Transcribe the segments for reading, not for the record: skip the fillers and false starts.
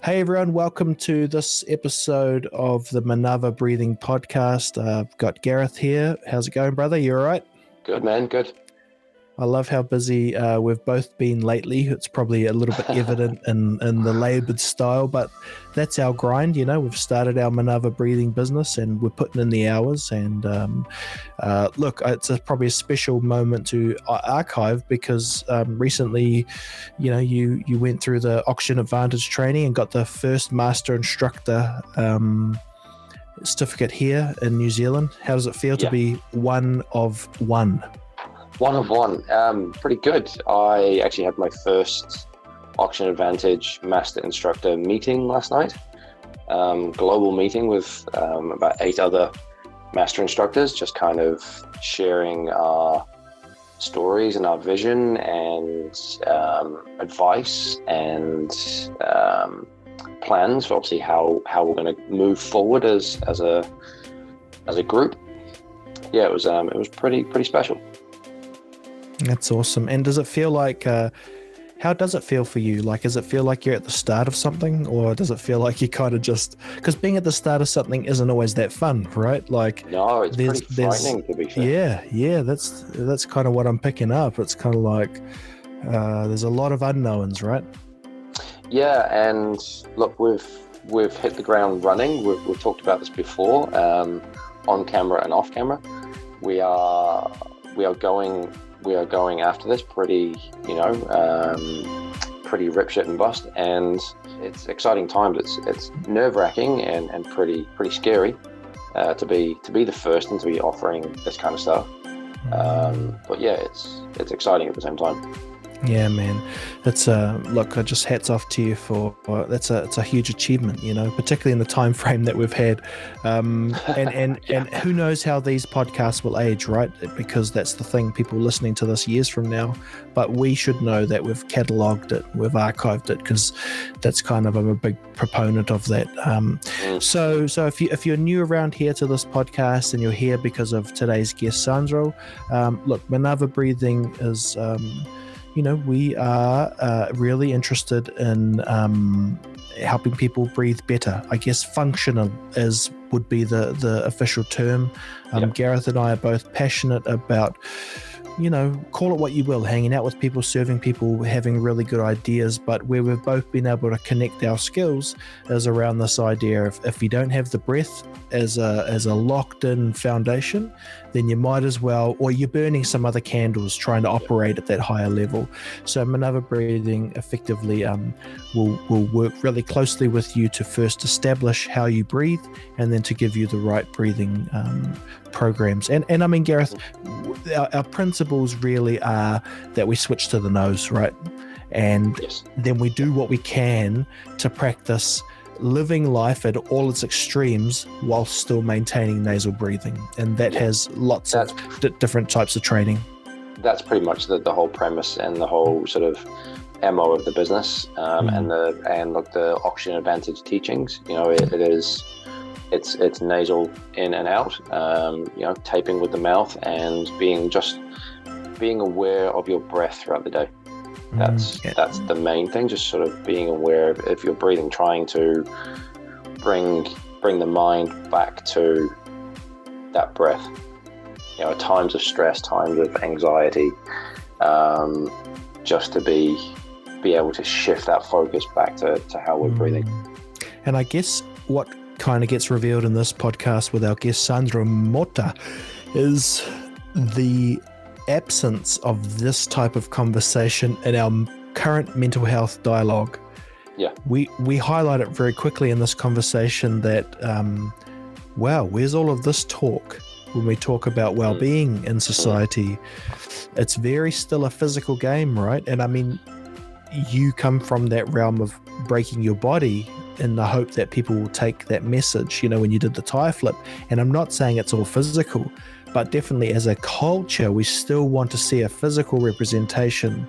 Hey everyone, welcome to this episode of the Manava Breathing Podcast. I've got Gareth here. How's it going, brother? You all right? Good, man. Good. I love how busy we've both been lately. It's probably a little bit evident in the laboured style, but that's our grind. You know, we've started our Manava Breathing business and we're putting in the hours. And look, it's probably a special moment to archive because recently, you know, you went through the Oxygen Advantage training and got the first Master Instructor certificate here in New Zealand. How does it feel to be one of one? One of one. Pretty good. I actually had my first Oxygen Advantage Master Instructor meeting last night. Global meeting with about 8 other Master Instructors, just kind of sharing our stories and our vision and advice and plans for obviously how we're going to move forward as a group. Yeah, it was pretty special. That's awesome. And does it feel like, how does it feel for you? Like, does it feel like you're at the start of something, or does it feel like you kind of just, because being at the start of something isn't always that fun, right? Like, no, it's pretty frightening to be fair. Yeah, that's kind of what I'm picking up. It's kind of like, there's a lot of unknowns, right? Yeah, and look, we've hit the ground running. We've talked about this before, on camera and off camera. We are going after this pretty rip shit and bust, and it's exciting times. It's nerve-wracking and pretty scary to be the first and to be offering this kind of stuff. But yeah, it's exciting at the same time. Yeah, man. It's look, just hats off to you for it's a huge achievement, you know, particularly in the time frame that we've had. And who knows how these podcasts will age, right? Because that's the thing, people listening to this years from now. But we should know that we've catalogued it, we've archived it, because that's kind of, I'm a big proponent of that. So if you're new around here to this podcast and you're here because of today's guest, Sandro, look, Manava Breathing is you know, we are really interested in helping people breathe better. I guess functional would be the official term. Gareth and I are both passionate about, you know, call it what you will, hanging out with people, serving people, having really good ideas, but where we've both been able to connect our skills is around this idea of, if you don't have the breath as a locked in foundation, then you might as well, or you're burning some other candles trying to operate at that higher level. So Manava Breathing effectively will work really closely with you to first establish how you breathe, and then to give you the right breathing programs. And I mean, Gareth, our principles really are that we switch to the nose, right? And then we do what we can to practice living life at all its extremes while still maintaining nasal breathing, and that has lots of different types of training. That's pretty much the whole premise and the whole sort of MO of the business, and the Oxygen Advantage teachings. You know, it's nasal in and out, you know, taping with the mouth and being aware of your breath throughout the day. That's the main thing, just sort of being aware of if you're breathing, trying to bring the mind back to that breath. You know, times of stress, times of anxiety, just to be able to shift that focus back to how we're breathing. And I guess what kind of gets revealed in this podcast with our guest Sandro Mota is the absence of this type of conversation in our current mental health dialogue. Yeah, we highlight it very quickly in this conversation that wow, where's all of this talk when we talk about well-being in society? It's very still a physical game, right? And I mean, you come from that realm of breaking your body in the hope that people will take that message, you know, when you did the tire flip. And I'm not saying it's all physical, but definitely as a culture, we still want to see a physical representation.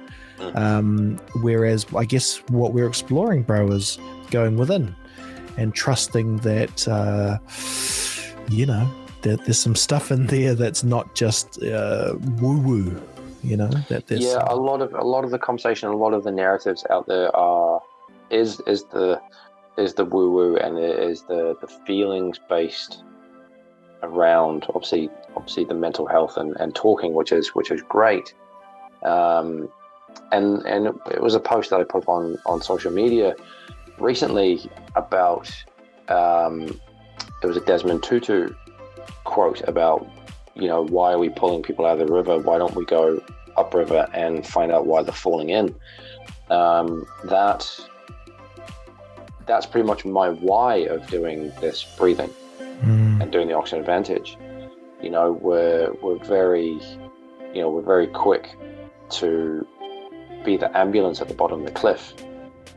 Whereas I guess what we're exploring, bro, is going within and trusting that, you know, that there's some stuff in there that's not just woo-woo, you know. That there's a lot of the conversation, a lot of the narratives out there is the woo woo, and it is the feelings based around obviously the mental health and talking, which is great. And it was a post that I put on social media recently about it was a Desmond Tutu quote about, why are we pulling people out of the river? Why don't we go upriver and find out why they're falling in? That's pretty much my why of doing this breathing and doing the oxygen advantage. We're very quick to be the ambulance at the bottom of the cliff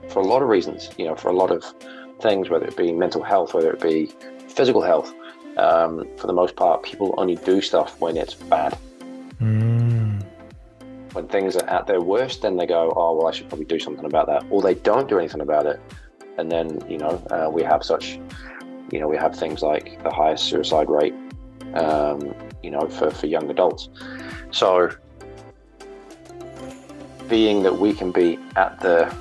for a lot of reasons, for a lot of things, whether it be mental health, whether it be physical health. For the most part, people only do stuff when it's bad. When things are at their worst, then they go, oh, well, I should probably do something about that. Or they don't do anything about it. And then, we have we have things like the highest suicide rate, for young adults. So being that we can be at the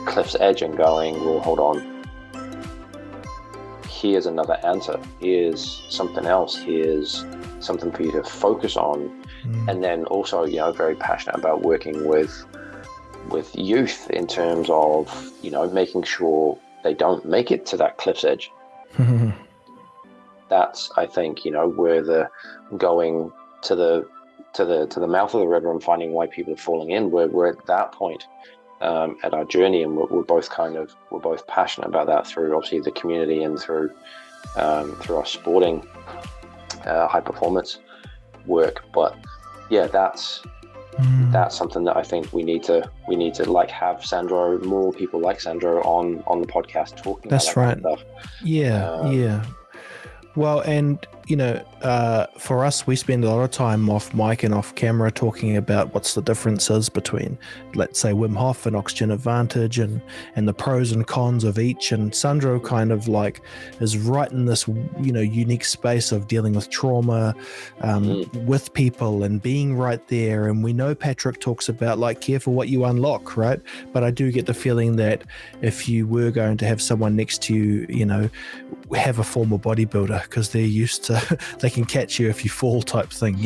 cliff's edge and going, well, hold on, here's another answer, here's something else, here's something for you to focus on. And then also, very passionate about working with youth in terms of, making sure they don't make it to that cliff's edge. That's, I think, where the going to the mouth of the river and finding why people are falling in. We're at that point at our journey, and we're both passionate about that through obviously the community and through our sporting high performance work. But yeah, that's something that I think we need to like have Sandro, more people like Sandro on the podcast talking that's about right. that kind of stuff. Yeah. Well, and for us, we spend a lot of time off mic and off camera talking about what's the differences between, let's say, Wim Hof and Oxygen Advantage, and the pros and cons of each. And Sandro kind of like is right in this, unique space of dealing with trauma with people and being right there. And we know Patrick talks about like careful what you unlock, right? But I do get the feeling that if you were going to have someone next to you, have a former bodybuilder, because they're used to, they can catch you if you fall type thing,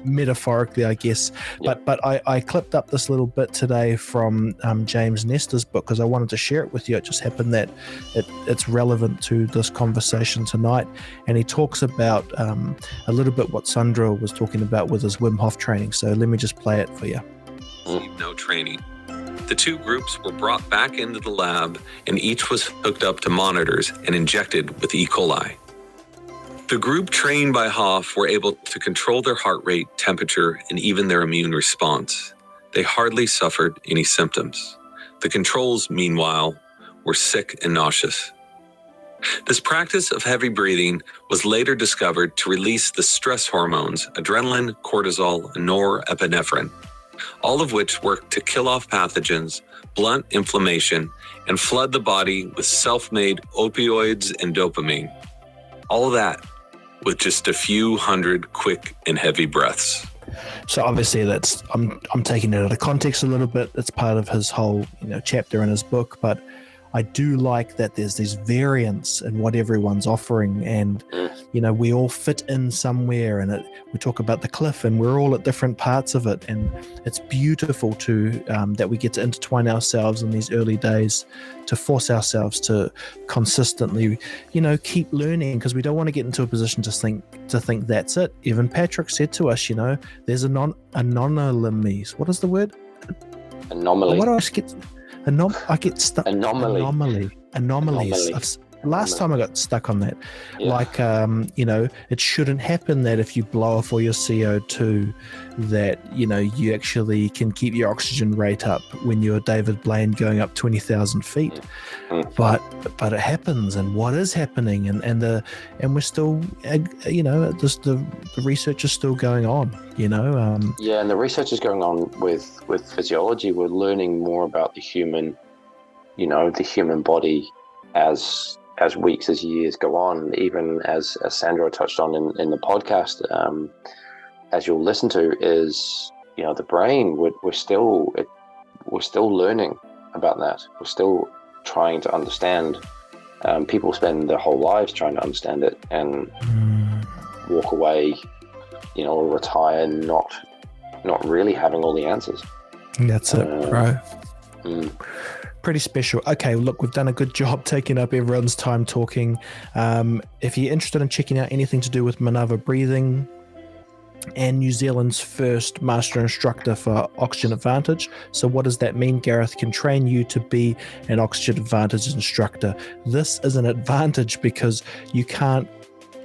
metaphorically, I guess. Yep. But I clipped up this little bit today from James Nestor's book because I wanted to share it with you. It just happened that it's relevant to this conversation tonight. And he talks about a little bit what Sandro was talking about with his Wim Hof training. So let me just play it for you. No training. The two groups were brought back into the lab, and each was hooked up to monitors and injected with E. coli. The group trained by Hof were able to control their heart rate, temperature, and even their immune response. They hardly suffered any symptoms. The controls, meanwhile, were sick and nauseous. This practice of heavy breathing was later discovered to release the stress hormones adrenaline, cortisol, and norepinephrine, all of which work to kill off pathogens, blunt inflammation, and flood the body with self-made opioids and dopamine. All that with just a few hundred quick and heavy breaths. So obviously that's I'm taking it out of context a little bit. It's part of his whole chapter in his book, but I do like that there's these variants in what everyone's offering, and we all fit in somewhere, and we talk about the cliff and we're all at different parts of it, and it's beautiful to that we get to intertwine ourselves in these early days to force ourselves to consistently keep learning, because we don't want to get into a position to think that's it. Even Patrick said to us, there's anomalies. What is the word? Anomaly. What do I get? I get stuck. Anomalies. Last time I got stuck on that. Yeah. Like, it shouldn't happen that if you blow off all your CO2 that, you actually can keep your oxygen rate up when you're David Blaine going up 20,000 feet. But it happens, and what is happening, and we're still, the research is still going on, Yeah, and the research is going on with physiology. We're learning more about the human, the human body as weeks, as years go on, even as Sandro touched on in the podcast, as you'll listen to, is the brain. We're still learning about that. We're still trying to understand. People spend their whole lives trying to understand it and walk away, or retire not really having all the answers. That's it, bro. Pretty special. Okay, look, we've done a good job taking up everyone's time talking. If you're interested in checking out anything to do with Manava breathing and New Zealand's first master instructor for Oxygen Advantage. So what does that mean? Gareth can train you to be an Oxygen Advantage instructor. This is an advantage because you can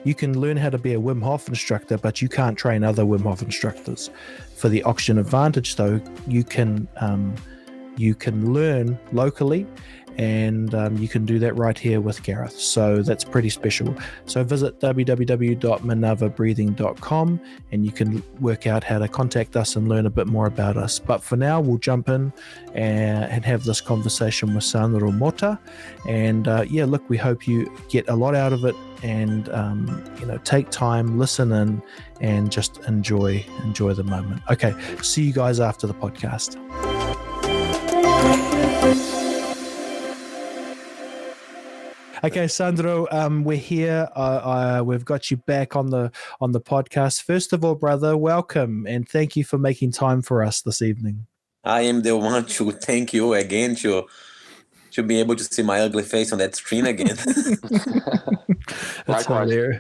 learn how to be a Wim Hof instructor, but you can't train other Wim Hof instructors. For the Oxygen Advantage, though, you can learn locally, and you can do that right here with Gareth. So that's pretty special. So visit www.manavabreathing.com and you can work out how to contact us and learn a bit more about us. But for now, we'll jump in and have this conversation with Sandro Mota. And look, we hope you get a lot out of it, and take time, listen in, and just enjoy the moment. Okay, see you guys after the podcast. Okay, Sandro, we're here. We've got you back on the podcast. First of all, brother, welcome, and thank you for making time for us this evening. I am the one to thank you again to be able to see my ugly face on that screen again. That's hilarious.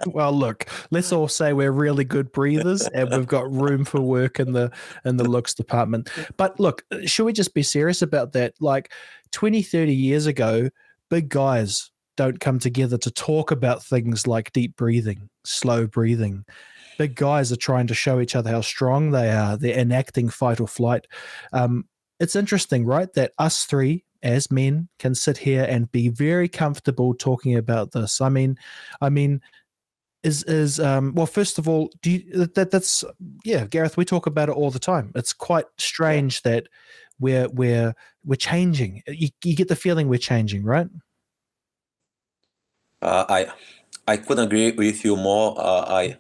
Well, look, let's all say we're really good breathers, and we've got room for work in the looks department. But look, should we just be serious about that? Like 20, 30 years ago, big guys don't come together to talk about things like deep breathing, slow breathing. Big guys are trying to show each other how strong they are. They're enacting fight or flight. It's interesting, right, that us three as men can sit here and be very comfortable talking about this. I mean, well, first of all, that's Gareth, we talk about it all the time. It's quite strange that we're changing. You get the feeling we're changing, right? I couldn't agree with you more. I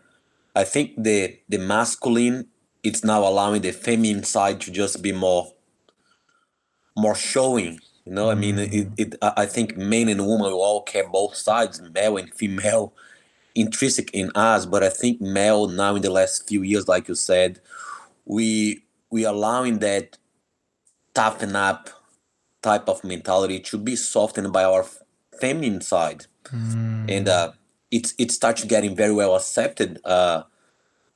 think the masculine, it's now allowing the feminine side to just be more showing. I mean, I think men and women will all care both sides, male and female, intrinsic in us. But I think male now in the last few years, like you said, we allowing that toughen up type of mentality to be softened by our feminine side, and it starts getting very well accepted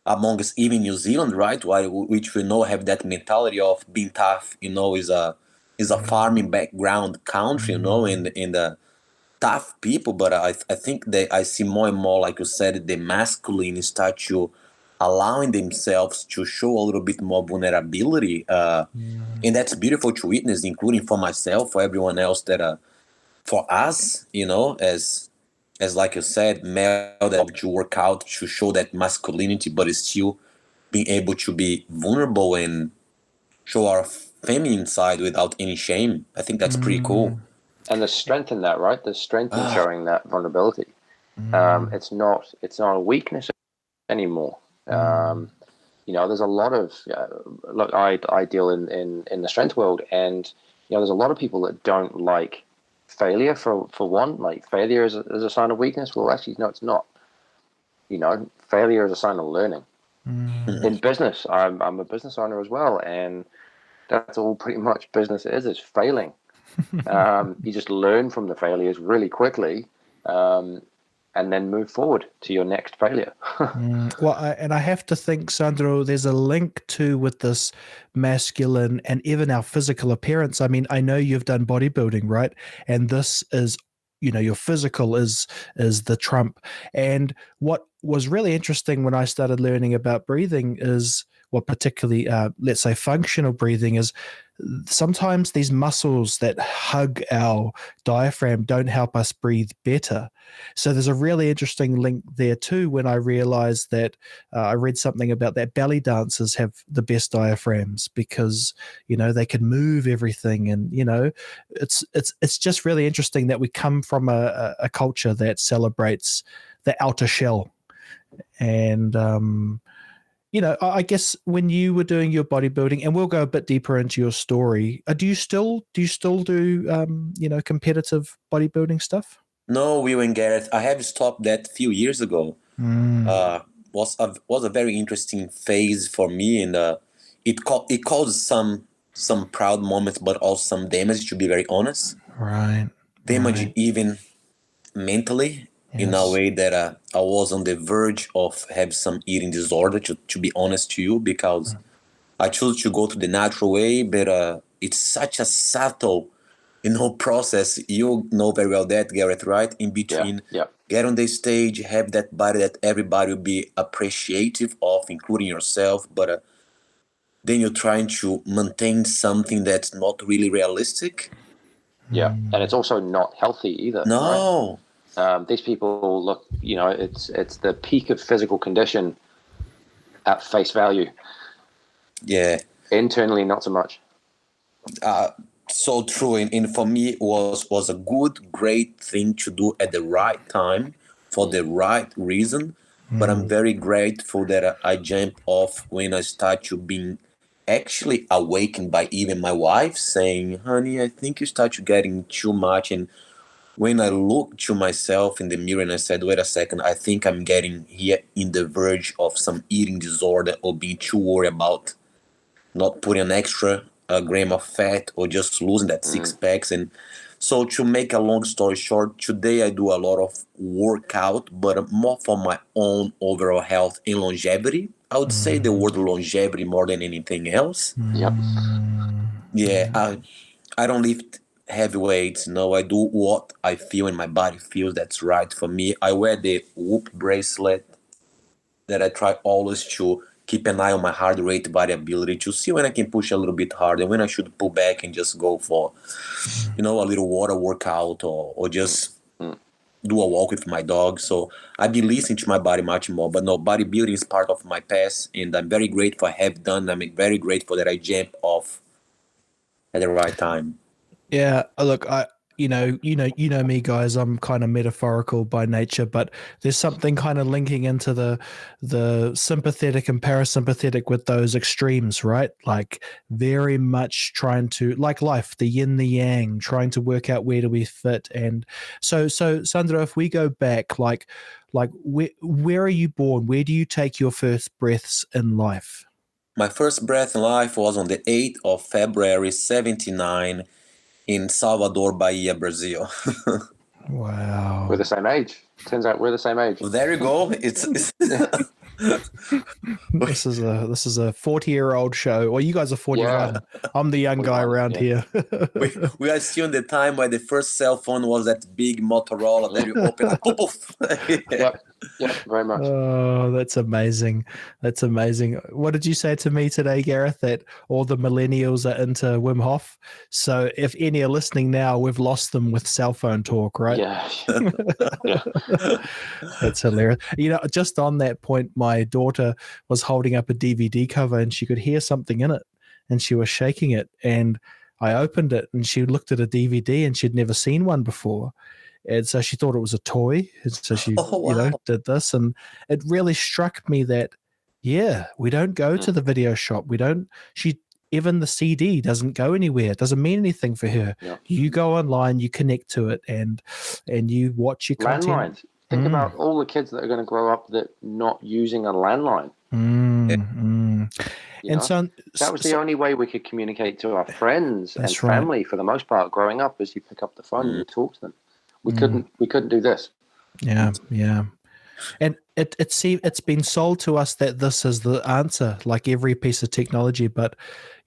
among us, even New Zealand, right? Which we know have that mentality of being tough. Is a farming background country, and tough people. But I think that I see more and more, like you said, the masculine start to allowing themselves to show a little bit more vulnerability, and that's beautiful to witness, including for myself, for everyone else. That for us, as like you said, male that have to work out to show that masculinity, but still being able to be vulnerable and show our feminine side without any shame. I think that's pretty cool. And the strength in that, right? The strength in showing that vulnerability. It's not a weakness anymore. There's a lot of look. I deal in the strength world, and there's a lot of people that don't like failure. For one, like failure is a sign of weakness. Well, actually, no, it's not. Failure is a sign of learning. In business, I'm a business owner as well, and that's all pretty much business is failing. You just learn from the failures really quickly, and then move forward to your next failure. Well, I have to think, Sandro, there's a link too with this masculine and even our physical appearance. I mean, I know you've done bodybuilding, right? And this is, your physical is the trump. And what was really interesting when I started learning about breathing is, particularly, let's say, functional breathing, is sometimes these muscles that hug our diaphragm don't help us breathe better. So there's a really interesting link there too, when I realized that I read something about that belly dancers have the best diaphragms because, they can move everything. And, it's just really interesting that we come from a culture that celebrates the outer shell. And, I guess when you were doing your bodybuilding, and we'll go a bit deeper into your story, do you still do competitive bodybuilding stuff? No, Will and Gareth, I have stopped that a few years ago. Was a very interesting phase for me, and it caused some proud moments, but also some damage. To be very honest, Right. damage even mentally, in a Yes. way that I was on the verge of have some eating disorder. To be honest to you, because I chose to go to the natural way, but it's such a subtle, process. You know very well that, Gareth, right? In between, Yeah. get on the stage, have that body that everybody will be appreciative of, including yourself, but then you're trying to maintain something that's not really realistic. Yeah, and it's also not healthy either. No. Right? These people look, it's the peak of physical condition at face value. Yeah. Internally, not so much. So true, and for me it was a good, great thing to do at the right time for the right reason. But I'm very grateful that I jumped off when I start to being actually awakened by even my wife saying, "Honey, I think you start to getting too much." And when I looked to myself in the mirror and I said, "Wait a second, I think I'm getting here in the verge of some eating disorder or being too worried about not putting an extra gram of fat or just losing that six packs." And so, to make a long story short, today I do a lot of workout, but more for my own overall health and longevity. I would say the word longevity more than anything else. Yep. Yeah, I don't lift heavy weights. No, I do what I feel and my body feels that's right for me. I wear the Whoop bracelet that I try always to keep an eye on my heart rate variability to see when I can push a little bit harder, when I should pull back and just go for, a little water workout or just do a walk with my dog. So I've been listening to my body much more. But no, bodybuilding is part of my past, and I'm very grateful I have done. I'm very grateful that I jumped off at the right time. Yeah, look, you know me, guys. I'm kind of metaphorical by nature, but there's something kind of linking into the sympathetic and parasympathetic with those extremes, right? Like very much trying to, like life, the yin, the yang, trying to work out where do we fit. And so Sandro, if we go back, like where are you born? Where do you take your first breaths in life? My first breath in life was on the 8th of February, 79, in Salvador, Bahia, Brazil. Wow. We're the same age. Turns out we're the same age. There you go. It's This is a 40-year-old show. Well, you guys are 41. Yeah. I'm the young guy 41, around here. we are still in the time where the first cell phone was that big Motorola that you open up. Poof. Yep, very much. Oh, that's amazing. That's amazing. What did you say to me today, Gareth? That all the millennials are into Wim Hof. So if any are listening now, we've lost them with cell phone talk, right? Yeah. That's hilarious. Just on that point, my daughter was holding up a DVD cover and she could hear something in it and she was shaking it. And I opened it and she looked at a DVD and she'd never seen one before. And so she thought it was a toy. And so she, did this. And it really struck me that, we don't go to the video shop. Even the CD doesn't go anywhere. It doesn't mean anything for her. Yeah. You go online, you connect to it, and you watch your content. Landlines. Think about all the kids that are going to grow up that not using a landline. So that was the only way we could communicate to our friends and family for the most part growing up, is you pick up the phone and you talk to them. We couldn't do this. Yeah. And it's been sold to us that this is the answer, like every piece of technology. But,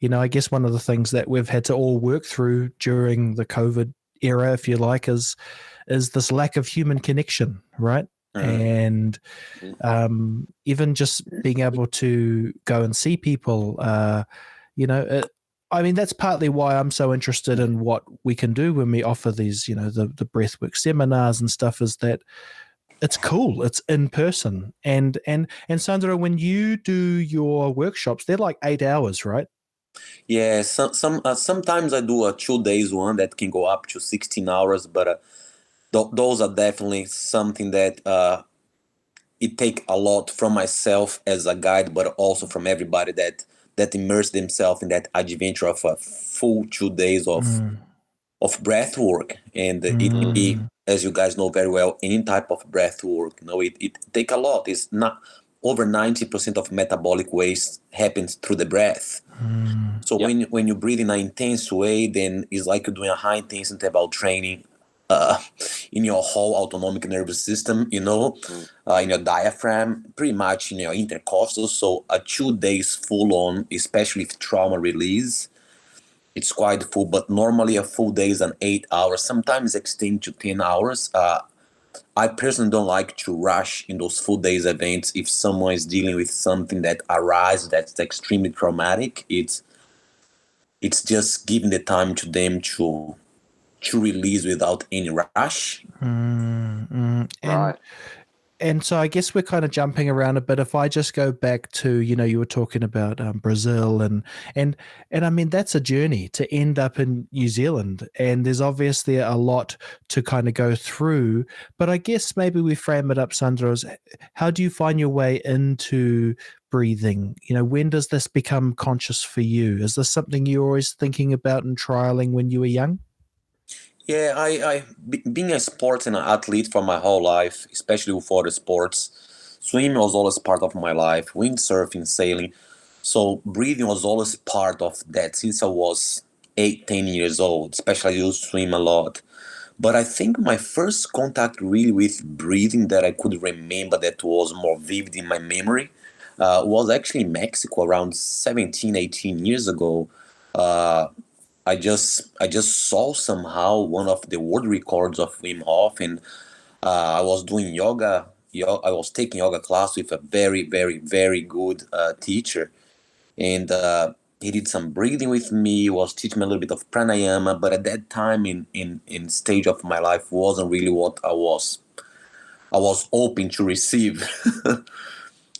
I guess one of the things that we've had to all work through during the COVID era, if you like, is this lack of human connection, right? And even just being able to go and see people, that's partly why I'm so interested in what we can do when we offer these, the breathwork seminars and stuff, is that it's cool. It's in person. And Sandro, when you do your workshops, they're like 8 hours, right? Yeah. Sometimes I do a 2 days one that can go up to 16 hours, but those are definitely something that it take a lot from myself as a guide, but also from everybody that immerse themselves in that adventure of a full 2 days of breath work. And it can be, as you guys know very well, any type of breath work. It take a lot. It's not over 90% of metabolic waste happens through the breath. So when you breathe in an intense way, then it's like you're doing a high intensity interval training in your whole autonomic nervous system, in your diaphragm, pretty much in your intercostal. So a 2 days full on, especially if trauma release, it's quite full. But normally a full day is an 8 hours, sometimes extend to 10 hours. I personally don't like to rush in those full days events. If someone is dealing with something that arises that's extremely traumatic, it's just giving the time to them to release without any rush. Right. And so I guess we're kind of jumping around a bit. If I just go back to, you were talking about Brazil and I mean, that's a journey to end up in New Zealand. And there's obviously a lot to kind of go through. But I guess maybe we frame it up, Sandro, as how do you find your way into breathing? When does this become conscious for you? Is this something you're always thinking about and trialing when you were young? Yeah, being a sports and an athlete for my whole life, especially for the sports, swimming was always part of my life, windsurfing, sailing. So breathing was always part of that since I was 8, 10 years old, especially I used to swim a lot. But I think my first contact really with breathing that I could remember that was more vivid in my memory was actually in Mexico around 17, 18 years ago. I just saw somehow one of the world records of Wim Hof, and I was doing yoga. I was taking yoga class with a very, very, very good teacher, and he did some breathing with me. Was teaching me a little bit of pranayama, but at that time in stage of my life wasn't really what I was hoping to receive.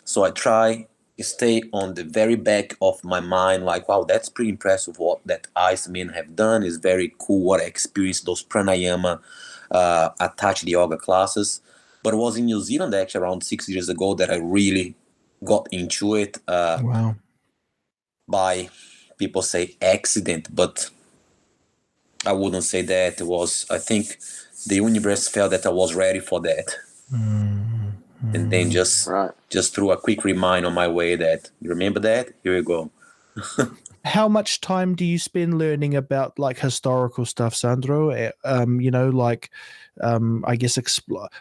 So I try stay on the very back of my mind, like, wow, that's pretty impressive what that Iceman have done. Is very cool what I experienced, those pranayama attached yoga classes. But it was in New Zealand actually around 6 years ago that I really got into it. Wow. By people say accident, but I wouldn't say that. It was, I think the universe felt that I was ready for that. And then just threw a quick reminder on my way that, you remember that? Here you go. How much time do you spend learning about like historical stuff, Sandro? I guess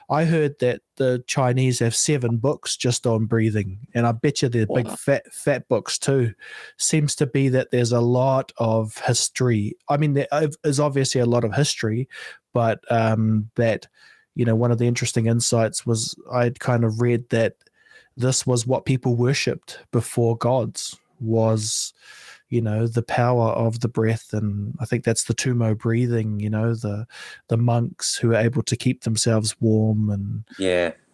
I heard that the Chinese have 7 books just on breathing, and I bet you they're big fat books too. Seems to be that there's a lot of history. I mean, there is obviously a lot of history, but that one of the interesting insights was I'd kind of read that this was what people worshipped before gods was, the power of the breath. And I think that's the Tumo breathing, the monks who are able to keep themselves warm, and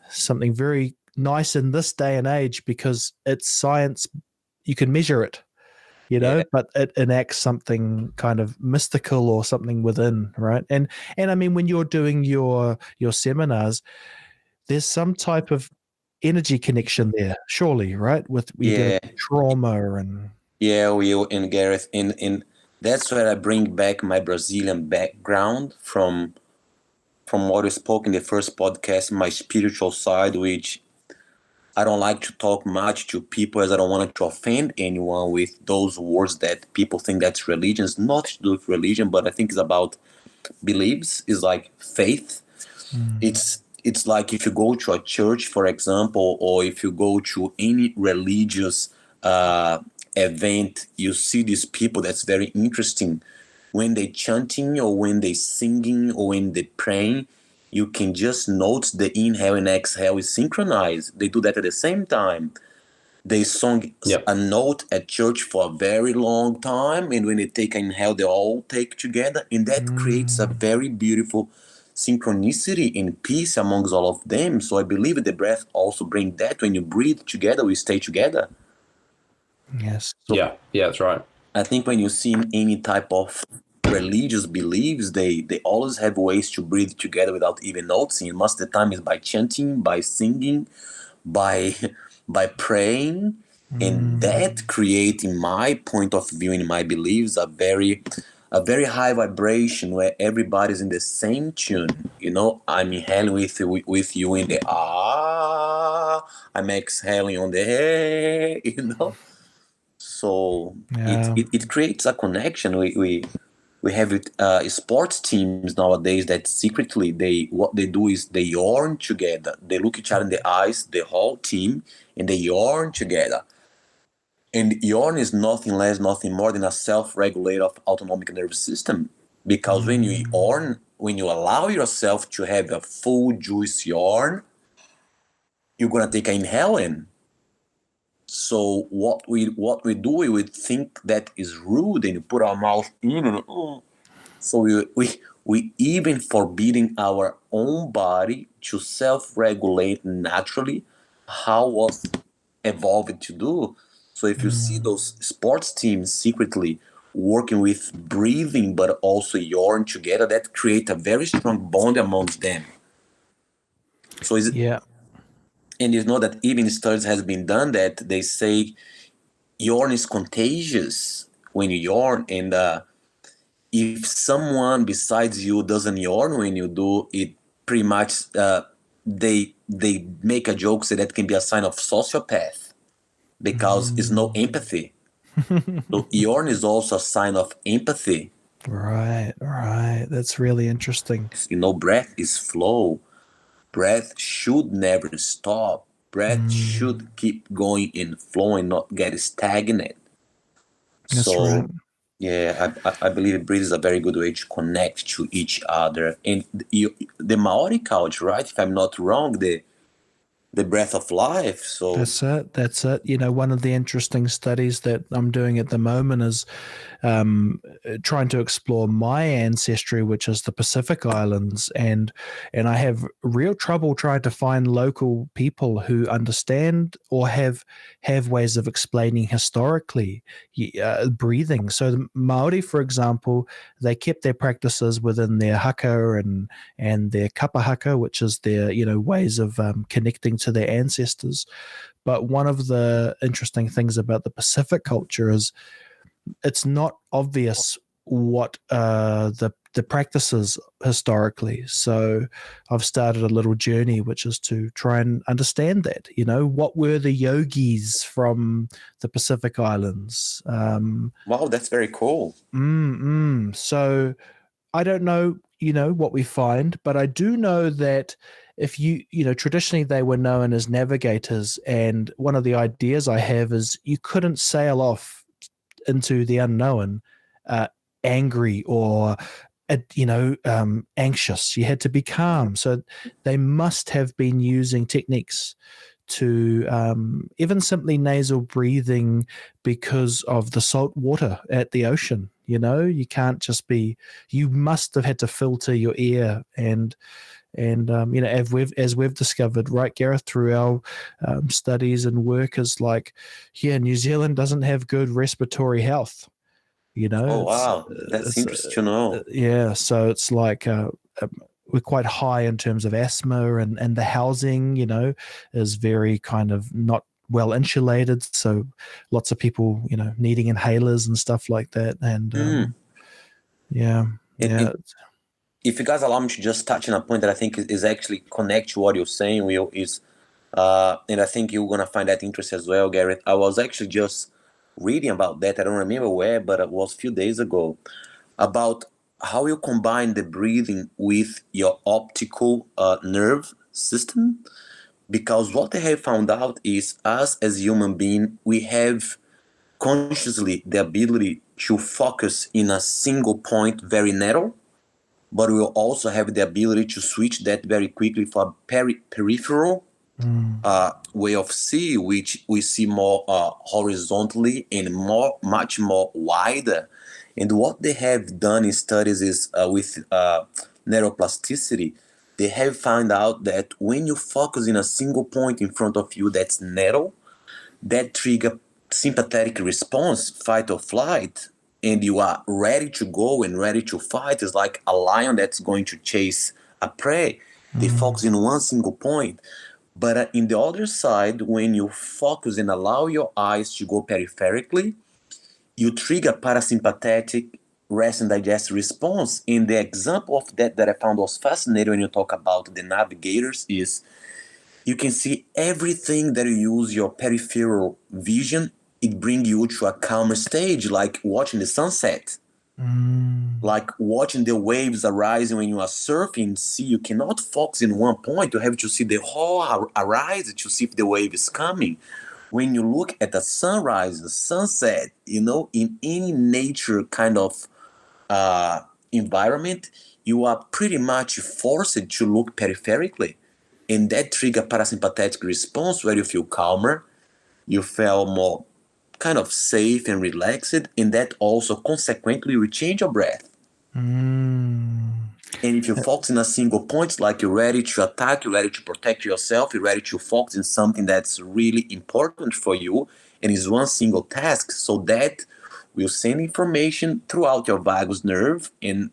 something very nice in this day and age because it's science. You can measure it, but it enacts something kind of mystical or something within, right? And I mean, when you're doing your seminars, there's some type of energy connection there, surely, right? With trauma and Will and Gareth, and that's where I bring back my Brazilian background from what I spoke in the first podcast, my spiritual side, which I don't like to talk much to people as I don't want to offend anyone with those words that people think that's religion. It's not to do with religion, but I think it's about beliefs. It's like faith. It's like if you go to a church, for example, or if you go to any religious event, you see these people that's very interesting. When they chanting or when they singing or when they praying, you can just note the inhale and exhale is synchronized. They do that at the same time. They sung a note at church for a very long time, and when they take an inhale, they all take together, and that creates a very beautiful synchronicity and peace amongst all of them. So I believe the breath also brings that. When you breathe together, we stay together. Yes. So, that's right. I think when you see any type of religious beliefs, they always have ways to breathe together without even noticing. Most of the time is by chanting, by singing, by by praying, and that create, in my point of view, in my beliefs, a very high vibration where everybody's in the same tune. You know, I'm inhaling with you in the ah, I'm exhaling on the hey, you know. So Yeah. it creates a connection. We have sports teams nowadays that secretly what they do is they yawn together. They look each other in the eyes, the whole team, and they yawn together. And yawn is nothing less, nothing more than a self-regulated autonomic nervous system. Because when you yawn, when you allow yourself to have a full juice yawn, you're gonna take an inhale in. So what we do, we would think that is rude, and you put our mouth in, and so we even forbidding our own body to self-regulate naturally, how was evolved to do. So if you see those sports teams secretly working with breathing but also yawn together, that create a very strong bond amongst them. So Yeah. and you know that even studies has been done that they say yawn is contagious when you yawn, and if someone besides you doesn't yawn when you do it, pretty much they make a joke say that can be a sign of sociopath because it's no empathy. So yawn is also a sign of empathy. Right. That's really interesting. You know, breath is flow. Breath should never stop. Breath should keep going and flowing, not get stagnant. That's So right. yeah, I believe breath is a very good way to connect to each other. And the Maori culture, right? If I'm not wrong, the breath of life. So That's it. You know, one of the interesting studies that I'm doing at the moment is trying to explore my ancestry, which is the Pacific Islands, and I have real trouble trying to find local people who understand or have ways of explaining historically breathing. So the Maori, for example, they kept their practices within their haka and their kapa haka, which is their ways of connecting to their ancestors. But one of the interesting things about the Pacific culture is it's not obvious what the practices historically. So I've started a little journey, which is to try and understand that. What were the yogis from the Pacific Islands? wow, that's very cool. So I don't know, what we find, but I do know that if traditionally they were known as navigators, and one of the ideas I have is you couldn't sail off into the unknown angry or anxious. You had to be calm. So they must have been using techniques to even simply nasal breathing because of the salt water at the ocean. You can't just be, you must have had to filter your air and as we've discovered, right, Gareth, through our studies and work, is like, New Zealand doesn't have good respiratory health. Oh wow, that's interesting to know. Yeah, so it's like we're quite high in terms of asthma, and the housing, is very kind of not well insulated. So lots of people, needing inhalers and stuff like that. And yeah. If you guys allow me to just touch on a point that I think is actually connect to what you're saying, Will, is and I think you're gonna find that interesting as well, Gareth. I was actually just reading about that. I don't remember where, but it was a few days ago, about how you combine the breathing with your optical nerve system. Because what they have found out is us as human being, we have consciously the ability to focus in a single point very narrow, but we will also have the ability to switch that very quickly for a peripheral way of see, which we see more horizontally and much more wider. And what they have done in studies is with neuroplasticity, they have found out that when you focus in a single point in front of you that's narrow, that trigger sympathetic response, fight or flight, and you are ready to go and ready to fight. It's like a lion that's going to chase a prey. They focus in one single point. But in the other side, when you focus and allow your eyes to go peripherically, you trigger parasympathetic rest and digest response. And the example of that I found was fascinating when you talk about the navigators is you can see everything that you use your peripheral vision, it brings you to a calmer stage, like watching the sunset. Like watching the waves arising when you are surfing. See, you cannot focus in one point. You have to see the whole arise to see if the wave is coming. When you look at the sunrise, the sunset, in any nature kind of environment, you are pretty much forced to look peripherically. And that trigger parasympathetic response where you feel calmer, you feel more kind of safe and relaxed, and that also consequently will change your breath. And if you focus in a single point, like you're ready to attack, you're ready to protect yourself, you're ready to focus in something that's really important for you, and is one single task, so that will send information throughout your vagus nerve, and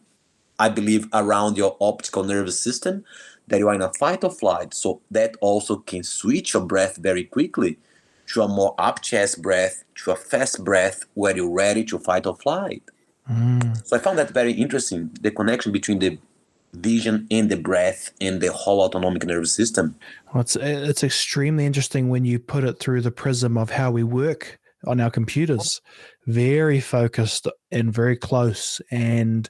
I believe around your optical nervous system, that you are in a fight or flight. So that also can switch your breath very quickly to a more up chest breath, to a fast breath where you're ready to fight or flight. So I found that very interesting, the connection between the vision and the breath and the whole autonomic nervous system. Well, it's extremely interesting when you put it through the prism of how we work on our computers. Very focused and very close. And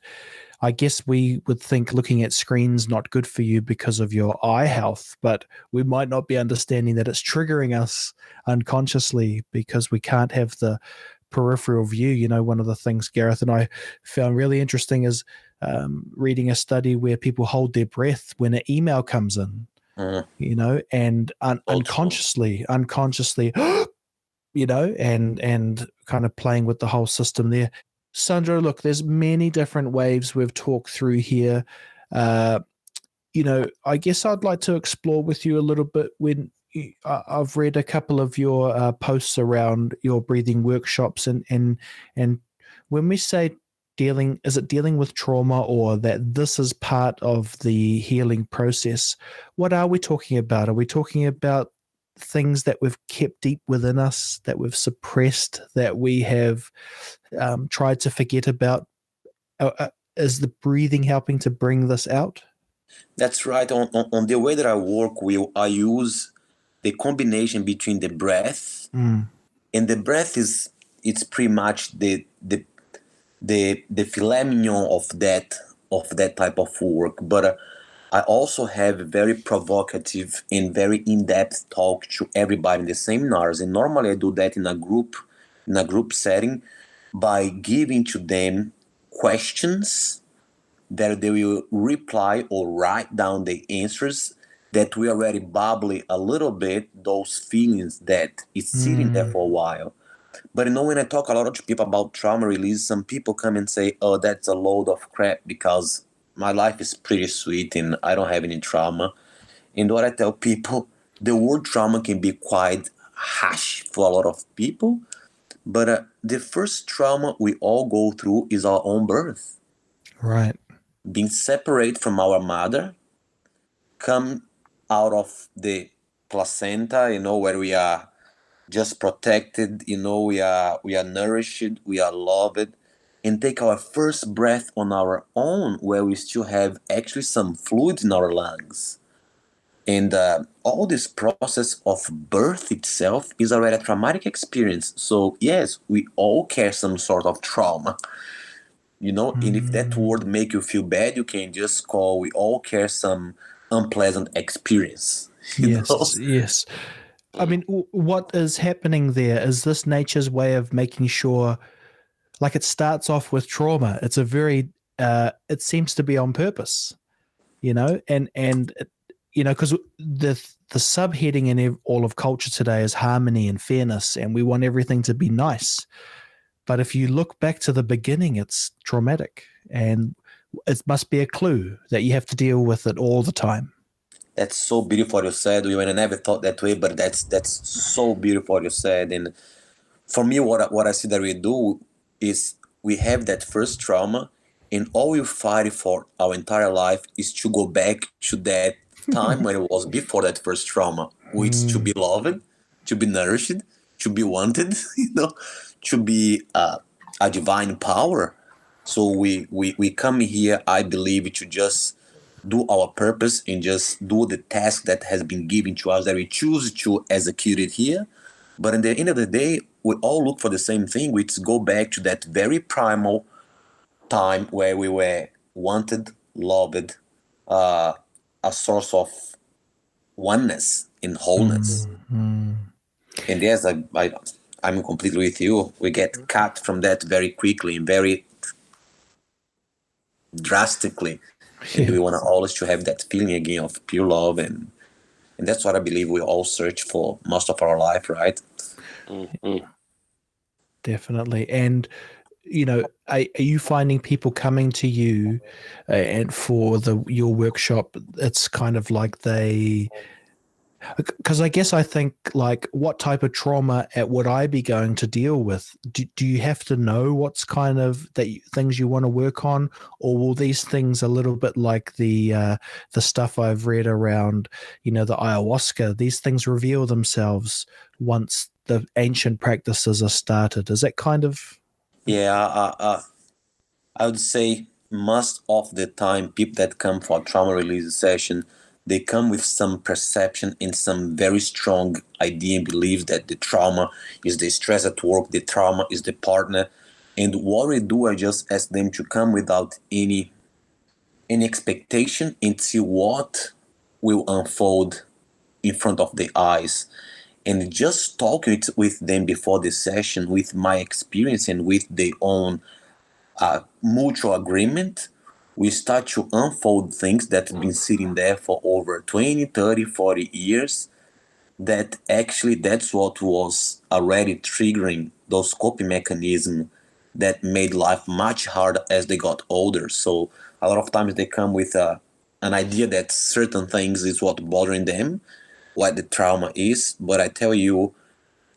I guess we would think looking at screens not good for you because of your eye health, but we might not be understanding that it's triggering us unconsciously because we can't have the peripheral view. One of the things Gareth and I found really interesting is reading a study where people hold their breath when an email comes in, and unconsciously, and kind of playing with the whole system there. Sandro, look, there's many different waves we've talked through here. I guess I'd like to explore with you a little bit when I've read a couple of your posts around your breathing workshops, and when we say is it dealing with trauma, or that this is part of the healing process? What are we talking about? Are we talking about things that we've kept deep within us, that we've suppressed, that we have tried to forget about? Is the breathing helping to bring this out? That's right. On the way that I work, I use the combination between the breath and the breath it's pretty much the filet mignon of that type of work. But I also have very provocative and very in-depth talk to everybody in the seminars, and normally I do that in a group setting by giving to them questions that they will reply or write down the answers that we already bubbly a little bit, those feelings that is sitting there for a while. But when I talk a lot to people about trauma release, some people come and say, oh, that's a load of crap because my life is pretty sweet and I don't have any trauma. And what I tell people, the word trauma can be quite harsh for a lot of people, but the first trauma we all go through is our own birth. Right. Being separated from our mother, come out of the placenta, where we are just protected, we are nourished, we are loved, and take our first breath on our own, where we still have actually some fluid in our lungs. And all this process of birth itself is already a traumatic experience. So yes, we all carry some sort of trauma. And if that word make you feel bad, you can just call, we all carry some unpleasant experience. Yes. I mean, what is happening there is this nature's way of making sure, like, it starts off with trauma. It's a very, it seems to be on purpose, and because the subheading in all of culture today is harmony and fairness, and we want everything to be nice. But if you look back to the beginning, it's traumatic, and it must be a clue that you have to deal with it all the time. That's so beautiful what you said. I never thought that way, but that's so beautiful what you said. And for me, what I see that we do is we have that first trauma, and all we fight for our entire life is to go back to that time when it was before that first trauma. which to be loved, to be nourished, to be wanted, to be a divine power. So we come here, I believe, to just do our purpose and just do the task that has been given to us that we choose to execute it here. But at the end of the day, we all look for the same thing, which go back to that very primal time where we were wanted, loved, a source of oneness and wholeness. And yes, I'm completely with you. We get cut from that very quickly and very drastically. And we want to always to have that feeling again of pure love, and that's what I believe we all search for most of our life, right? Definitely. And are you finding people coming to you and for your workshop? It's kind of like because I guess I think, like, what type of trauma would I be going to deal with? Do you have to know what's kind of things you want to work on, or will these things, a little bit like the stuff I've read around, the ayahuasca, these things reveal themselves once the ancient practices are started? Is that kind of? Yeah, I would say most of the time people that come for a trauma release session, they come with some perception and some very strong idea and beliefs that the trauma is the stress at work, the trauma is the partner. And what we do, I just ask them to come without any expectation and see what will unfold in front of their eyes. And just talking with them before the session, with my experience and with their own mutual agreement, we start to unfold things that have been sitting there for over 20, 30, 40 years, that actually that's what was already triggering those coping mechanisms that made life much harder as they got older. So a lot of times they come with an idea that certain things is what bothering them, what the trauma is. But I tell you,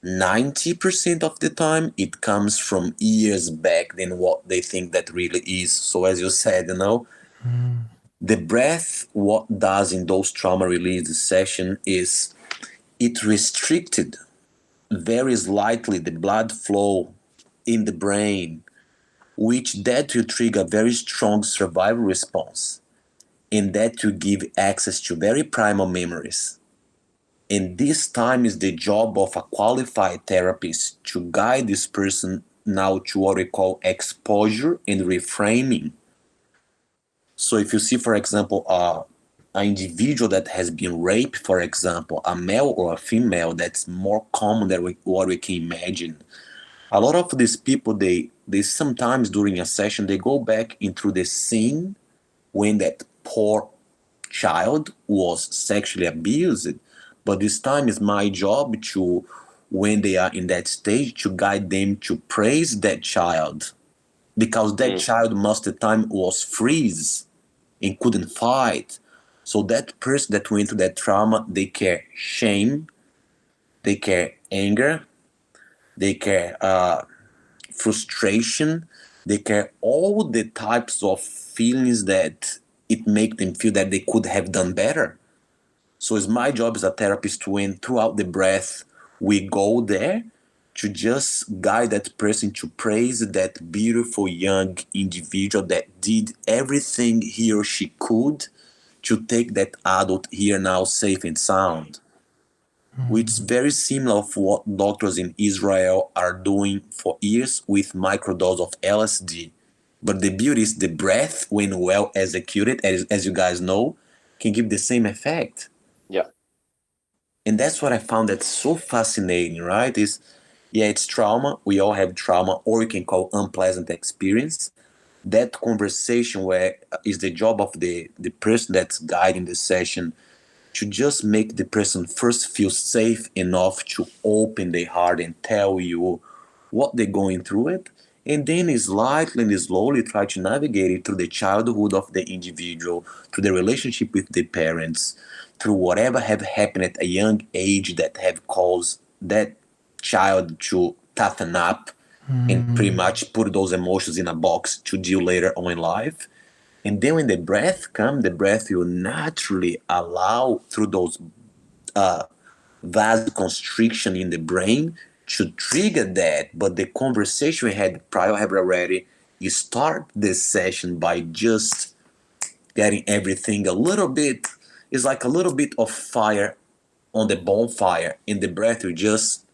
90% of the time it comes from years back than what they think that really is. So as you said, the breath, what does in those trauma release session is it restricted very slightly the blood flow in the brain, which that will trigger a very strong survival response, and that will give access to very primal memories. And this time is the job of a qualified therapist to guide this person now to what we call exposure and reframing. So if you see, for example, an individual that has been raped, for example, a male or a female, that's more common than what we can imagine. A lot of these people, they sometimes during a session, they go back into the scene when that poor child was sexually abused. But this time is my job to, when they are in that stage, to guide them to praise that child, because that child most of the time was freeze and couldn't fight. So that person that went through that trauma, they care shame, they care anger, they care frustration, they care all the types of feelings that it make them feel that they could have done better. So it's my job as a therapist when throughout the breath we go there to just guide that person to praise that beautiful young individual that did everything he or she could to take that adult here now safe and sound. Which is very similar of what doctors in Israel are doing for years with microdose of LSD. But the beauty is the breath, when well executed, as you guys know, can give the same effect. Yeah. And that's what I found that's so fascinating, right? It's trauma. We all have trauma, or you can call unpleasant experience. That conversation where is the job of the person that's guiding the session to just make the person first feel safe enough to open their heart and tell you what they're going through it. And then slightly and slowly try to navigate it through the childhood of the individual, through the relationship with the parents, through whatever have happened at a young age that have caused that child to toughen up and pretty much put those emotions in a box to deal later on in life. And then when the breath comes, the breath will naturally allow through those vasoconstriction in the brain to trigger that. But the conversation we had prior have already, you start this session by just getting everything a little bit, it's like a little bit of fire on the bonfire in the breath. You just,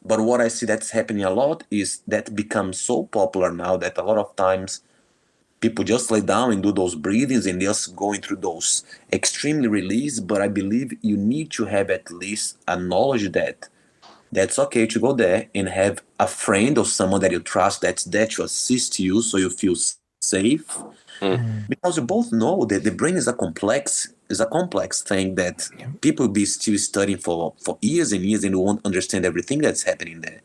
but what I see that's happening a lot is that becomes so popular now that a lot of times people just lay down and do those breathings and just going through those extremely release. But I believe you need to have at least a knowledge that that's okay to go there and have a friend or someone that you trust that's there to assist you so you feel safe. Because you both know that the brain is a complex thing that people be still studying for years and years and won't understand everything that's happening there.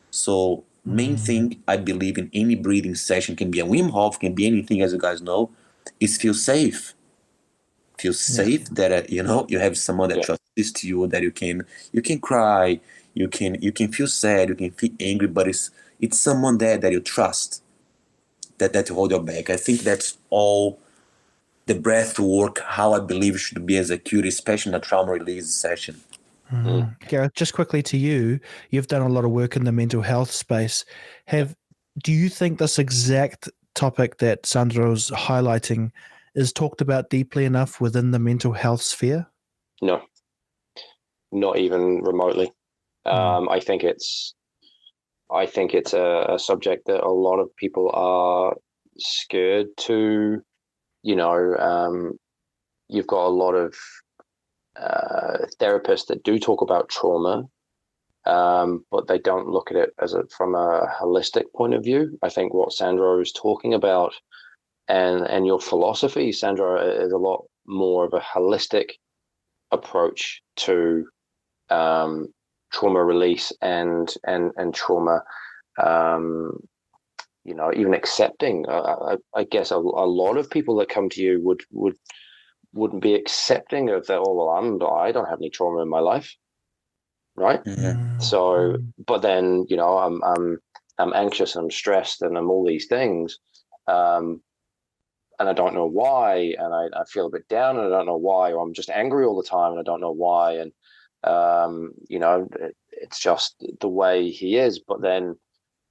So main thing I believe in any breathing session, can be a Wim Hof, can be anything, as you guys know, is feel safe. Feel safe that you have someone that trusts you, that you can cry, you can feel sad, you can feel angry, but it's someone there that you trust, that hold your back. I think that's all the breath work, how I believe it should be executed, especially in a trauma release session. Gareth, just quickly to you, you've done a lot of work in the mental health space. Do you think this exact topic that Sandro's highlighting is talked about deeply enough within the mental health sphere? No, not even remotely. I think it's a subject that a lot of people are scared to, you've got a lot of therapists that do talk about trauma, but they don't look at it from a holistic point of view. I think what Sandro is talking about and your philosophy, Sandro, is a lot more of a holistic approach to trauma release and trauma, even accepting. I guess a lot of people that come to you wouldn't be accepting of that. Oh, well, I don't have any trauma in my life, right? So, but then I'm anxious, and I'm stressed, and I'm all these things, and I don't know why, and I feel a bit down, and I don't know why, or I'm just angry all the time, and I don't know why, and it's just the way he is. But then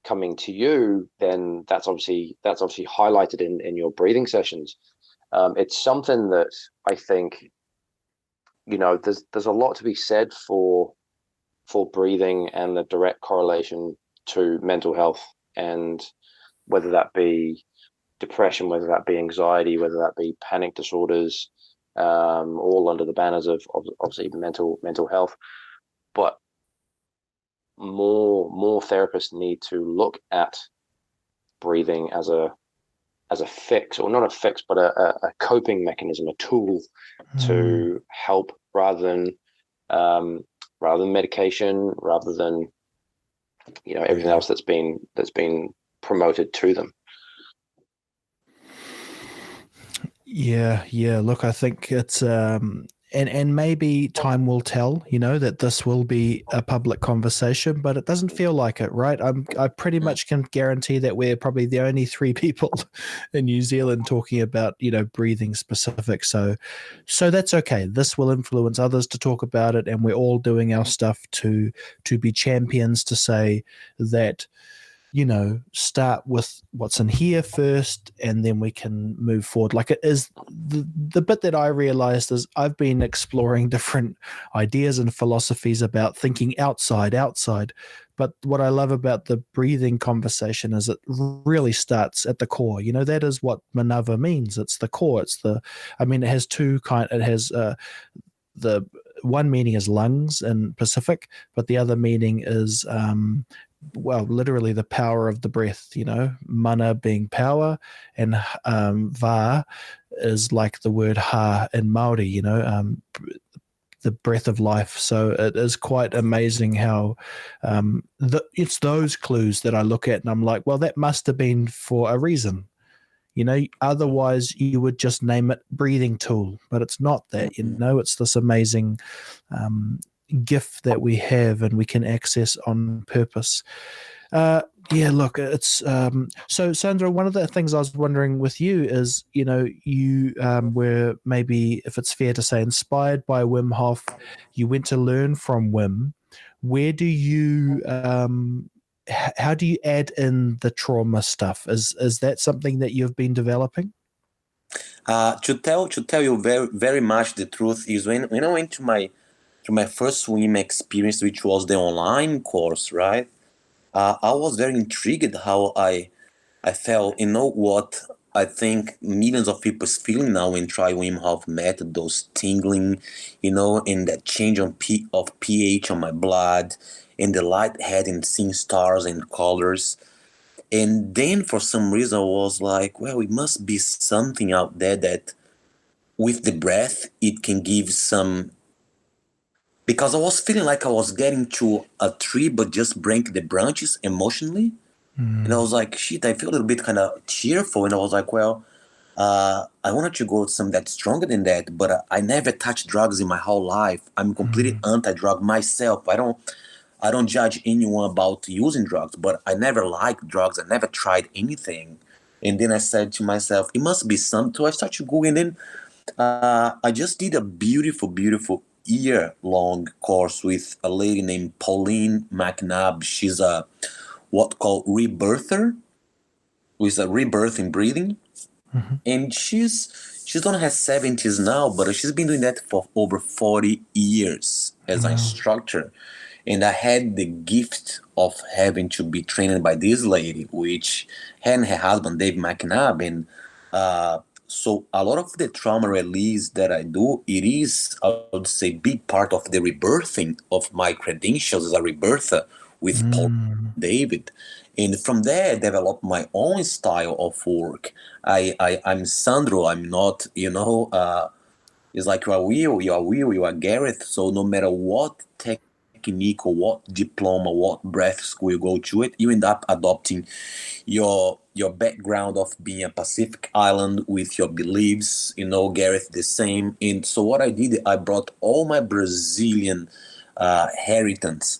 coming to you, then that's obviously highlighted in your breathing sessions. It's something that I think, there's a lot to be said for breathing and the direct correlation to mental health, and whether that be depression, whether that be anxiety, whether that be panic disorders, all under the banners of obviously mental health. But more therapists need to look at breathing as a fix, or not a fix, but a coping mechanism, a tool to help, rather than medication, rather than everything else that's been promoted to them. Yeah. Look, I think it's and maybe time will tell, that this will be a public conversation, but it doesn't feel like it, right? I pretty much can guarantee that we're probably the only 3 people in New Zealand talking about, breathing specific. So that's okay. This will influence others to talk about it, and we're all doing our stuff to be champions, to say that, start with what's in here first, and then we can move forward. Like, it is the bit that I realized is I've been exploring different ideas and philosophies about thinking outside. But what I love about the breathing conversation is it really starts at the core. That is what Manava means. It's the core. It has two it has the one meaning is lungs in Pacific, but the other meaning is literally the power of the breath, mana being power, and va is like the word ha in Maori, the breath of life. So it is quite amazing how it's those clues that I look at and I'm like, well, that must have been for a reason. Otherwise you would just name it breathing tool, but it's not that. It's this amazing gift that we have and we can access on purpose. Yeah, look, it's so Sandro. One of the things I was wondering with you is, you were maybe, if it's fair to say, inspired by Wim Hof. You went to learn from Wim. Where do you, how do you add in the trauma stuff? Is that something that you've been developing? To tell you very much the truth is when I went to my first swim experience, which was the online course, right? I was very intrigued how I felt. You know what I think millions of people is feeling now when try Wim Hof method, those tingling, and that change of pH on my blood, and the lighthead and seeing stars and colors. And then for some reason I was like, well, it must be something out there that with the breath it can give some, because I was feeling like I was getting to a tree but just break the branches emotionally. And I was like, shit, I feel a little bit kind of cheerful. And I was like, well, I wanted to go some that stronger than that, but I never touched drugs in my whole life. I'm completely anti-drug myself. I don't judge anyone about using drugs, but I never liked drugs. I never tried anything. And then I said to myself, it must be something. So I started Googling, and then I just did a beautiful, beautiful year-long course with a lady named Pauline McNabb. She's a what called rebirther, with a rebirth in breathing. And she's on her 70s now, but she's been doing that for over 40 years as an instructor. And I had the gift of having to be trained by this lady, which her and her husband, Dave McNabb. And so a lot of the trauma release that I do, it is, I would say, big part of the rebirthing of my credentials as a rebirther with Paul David. And from there, I developed my own style of work. I'm Sandro. I'm not, it's like you are Gareth. So no matter what technique or what diploma, what breath school you go to it, you end up adopting your background of being a Pacific Island with your beliefs, Gareth the same. And so what I did, I brought all my Brazilian heritage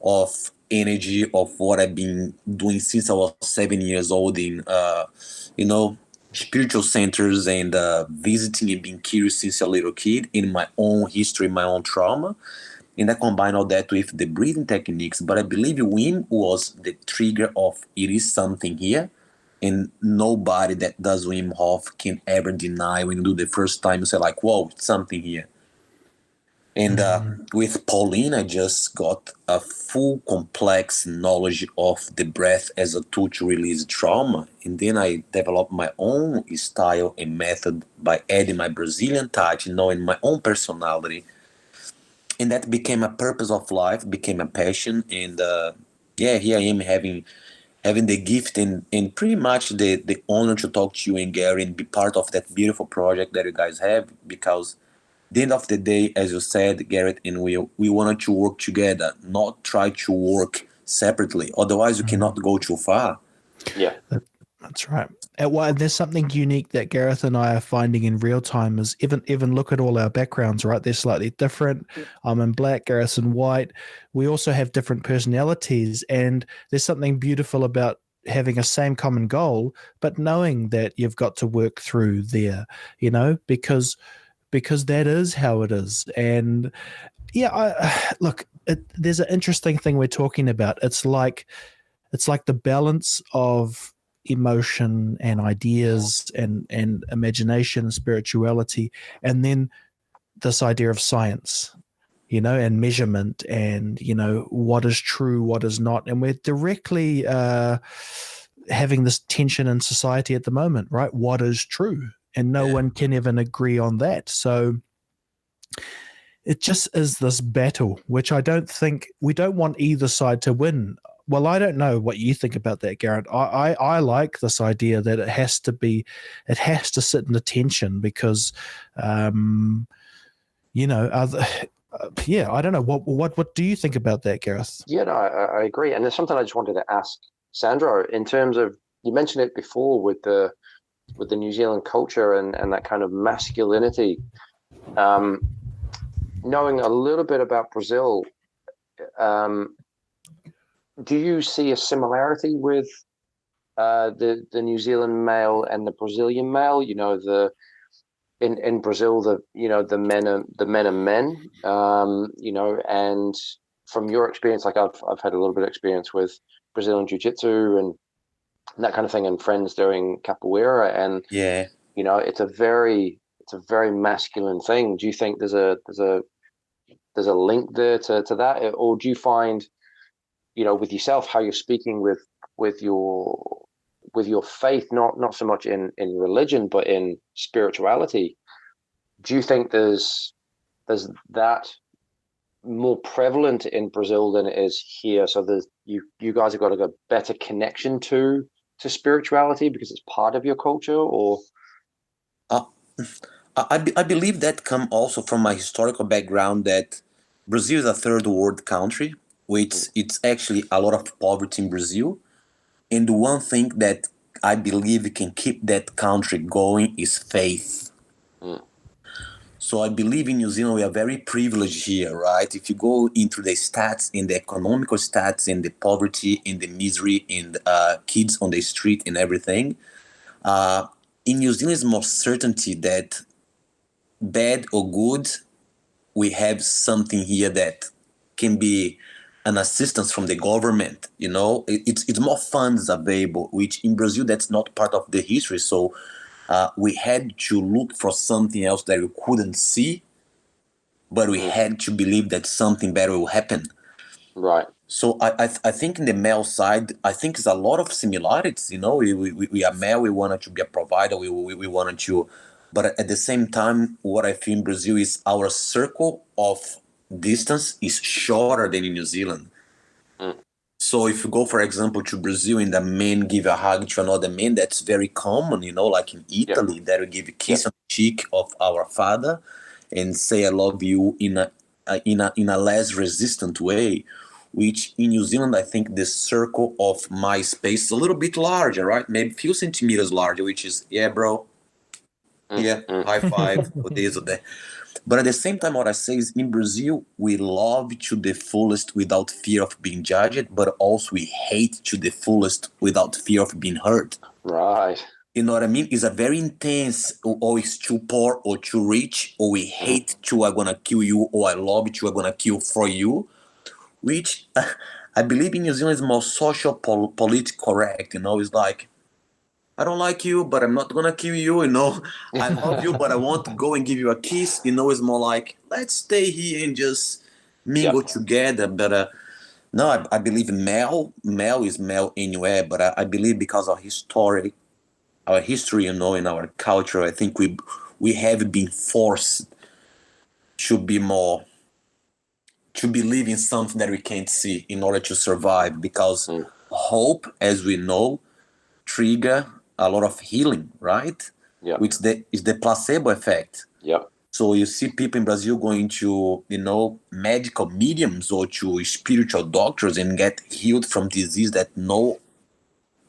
of energy of what I've been doing since I was 7 years old in, spiritual centers and visiting and being curious since a little kid in my own history, my own trauma. And I combine all that with the breathing techniques. But I believe Wim was the trigger of it is something here. And nobody that does Wim Hof can ever deny when you do the first time, you say like, whoa, it's something here. And with Pauline, I just got a full complex knowledge of the breath as a tool to release trauma. And then I developed my own style and method by adding my Brazilian touch, knowing my own personality. And that became a purpose of life, became a passion. And here I am having the gift and pretty much the honor to talk to you and Gary and be part of that beautiful project that you guys have, because the end of the day, as you said, Garrett and we wanted to work together, not try to work separately. Otherwise, you cannot go too far. Yeah. That's right. There's something unique that Gareth and I are finding in real time is even look at all our backgrounds, right? They're slightly different. I'm in black, Gareth's in white. We also have different personalities, and there's something beautiful about having a same common goal, but knowing that you've got to work through there, because that is how it is. And there's an interesting thing we're talking about. It's like the balance of emotion and ideas and imagination and spirituality, and then this idea of science, and measurement, and what is true, what is not. And we're directly having this tension in society at the moment, right? What is true? And no one can even agree on that. So it just is this battle, which I don't think we don't want either side to win. Well, I don't know what you think about that, Garrett. I like this idea that it has to sit in the tension, because, I don't know. What do you think about that, Gareth? Yeah, no, I agree. And there's something I just wanted to ask Sandro in terms of, you mentioned it before with the New Zealand culture and that kind of masculinity. Knowing a little bit about Brazil, do you see a similarity with the New Zealand male and the Brazilian male? You know, in Brazil, the men are men. You know, and from your experience, like I've had a little bit of experience with Brazilian Jiu-Jitsu and that kind of thing, and friends doing capoeira, and Yeah. you know, it's a very masculine thing. Do you think there's a link there to that, or do you find, you know, with yourself, how you're speaking with your faith, not so much in religion, but in spirituality? Do you think there's that more prevalent in Brazil than it is here? So there's you guys have got a better connection to spirituality because it's part of your culture, or Uh, I believe that come also from my historical background that Brazil is a third world country, which it's actually a lot of poverty in Brazil. And the one thing that I believe can keep that country going is faith. Mm. So I believe in New Zealand we are very privileged here, right? If you go into the stats, in the economical stats, in the poverty, in the misery, in the, kids on the street and everything, in New Zealand is more certainty that bad or good, we have something here that can be an assistance from the government. You know, it's more funds available, which in Brazil that's not part of the history. So we had to look for something else that we couldn't see, but we had to believe that something better will happen. right? So I think in the male side, I think there's a lot of similarities. You know, we are male, we wanted to be a provider, we wanted to, but at the same time, what I feel in Brazil is our circle of distance is shorter than in New Zealand. Mm. So if you go, for example, to Brazil and the man give a hug to another man, that's very common, you know, like in Italy, that we give a kiss on the cheek of our father and say I love you in a less resistant way. Which in New Zealand, I think the circle of my space is a little bit larger, right? Maybe a few centimeters larger, which is, yeah, bro, yeah, high five, or this or that. But at the same time, what I say is in Brazil, we love to the fullest without fear of being judged, but also we hate to the fullest without fear of being hurt. Right. You know what I mean? It's a very intense, or it's too poor or too rich, or we hate you, I'm gonna kill you, or I love you, I'm gonna kill for you. Which I believe in New Zealand is more social, political correct. You know, it's like, I don't like you, but I'm not gonna kill you. You know, I love you, but I want to go and give you a kiss. You know, it's more like, let's stay here and just mingle together. But no, I believe male is male anywhere. But I believe because of our history, you know, in our culture, I think we have been forced to be more, to believe in something that we can't see in order to survive, because hope, as we know, trigger a lot of healing, right? Yeah. Which is the placebo effect. Yeah. So you see people in Brazil going to, you know, medical mediums or to spiritual doctors and get healed from disease that no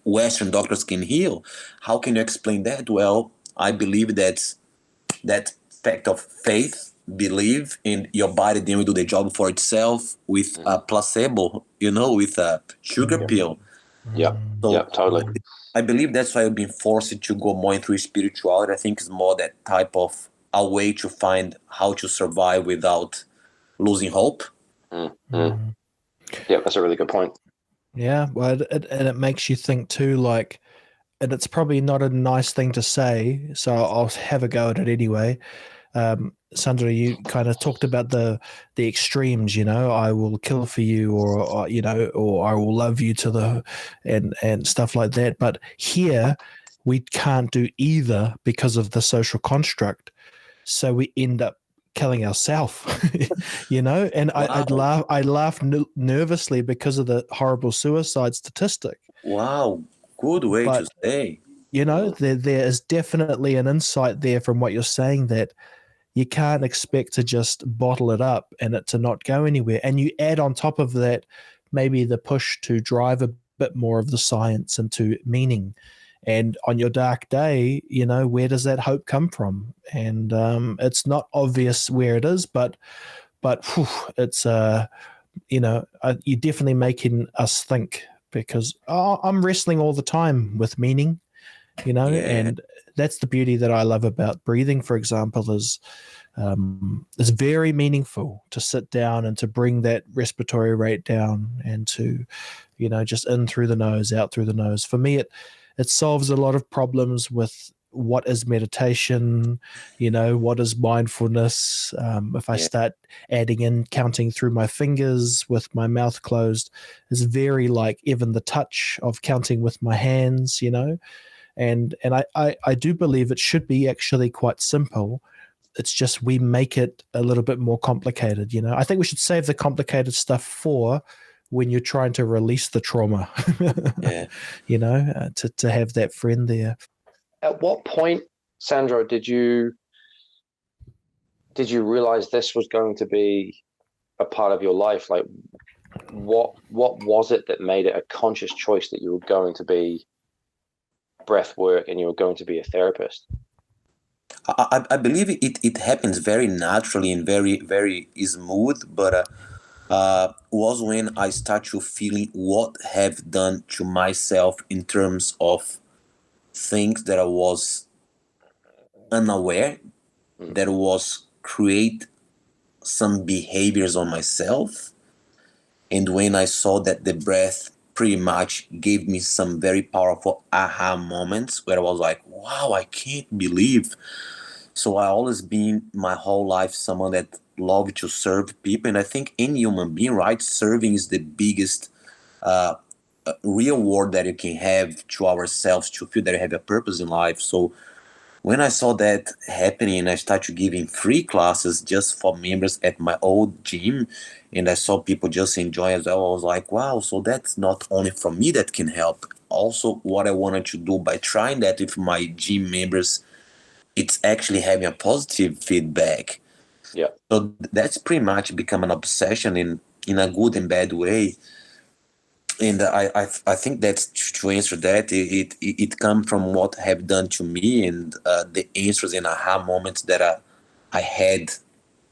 Western doctors can heal. How can you explain that? Well, I believe that fact of faith, believe in your body, then will do the job for itself with a placebo, you know, with a sugar pill. Yeah. So Yeah. Totally. I believe that's why I've been forced to go more into spirituality. I think it's more that type of a way to find how to survive without losing hope. Yeah, that's a really good point. Yeah, well, and it makes you think too, like, and it's probably not a nice thing to say, so I'll have a go at it anyway. Sandro, you kind of talked about the extremes, you know, I will kill for you, or you know, or I will love you to the and stuff like that. But here we can't do either because of the social construct, so we end up killing ourselves, you know. And Wow. I laugh nervously because of the horrible suicide statistic. Wow, good way to But say. you know, there is definitely an insight there from what you're saying, that you can't expect to just bottle it up and it to not go anywhere. And you add on top of that maybe the push to drive a bit more of the science into meaning. And on your dark day, you know, where does that hope come from? And it's not obvious where it is, but whew, it's you're definitely making us think, because I'm wrestling all the time with meaning, and that's the beauty that I love about breathing, for example, is it's very meaningful to sit down and to bring that respiratory rate down and to, just in through the nose, out through the nose. For me, it solves a lot of problems with what is meditation, what is mindfulness. If I start adding in counting through my fingers with my mouth closed, is very like even the touch of counting with my hands, and I do believe it should be actually quite simple. It's just we make it a little bit more complicated, I think we should save the complicated stuff for when you're trying to release the trauma, to have that friend there. At what point, Sandro, did you realize this was going to be a part of your life? Like, what was it that made it a conscious choice that you were going to be breath work and you were going to be a therapist? I believe it happens very naturally and very, very smooth, but was when I start to feeling what have done to myself in terms of things that I was unaware, that was create some behaviors on myself. And when I saw that the breath pretty much gave me some very powerful aha moments where I was like, wow, I can't believe. So I always been my whole life someone that loved to serve people. And I think any human being, right, serving is the biggest reward that you can have to ourselves, to feel that you have a purpose in life. So when I saw that happening, I started giving free classes just for members at my old gym, and I saw people just enjoy as well. I was like, wow, so that's not only for me that can help. Also, what I wanted to do by trying that with my gym members, it's actually having a positive feedback. Yeah. So that's pretty much become an obsession in a good and bad way. And I think that's to answer that, it come from what have done to me, and the answers and aha moments that I had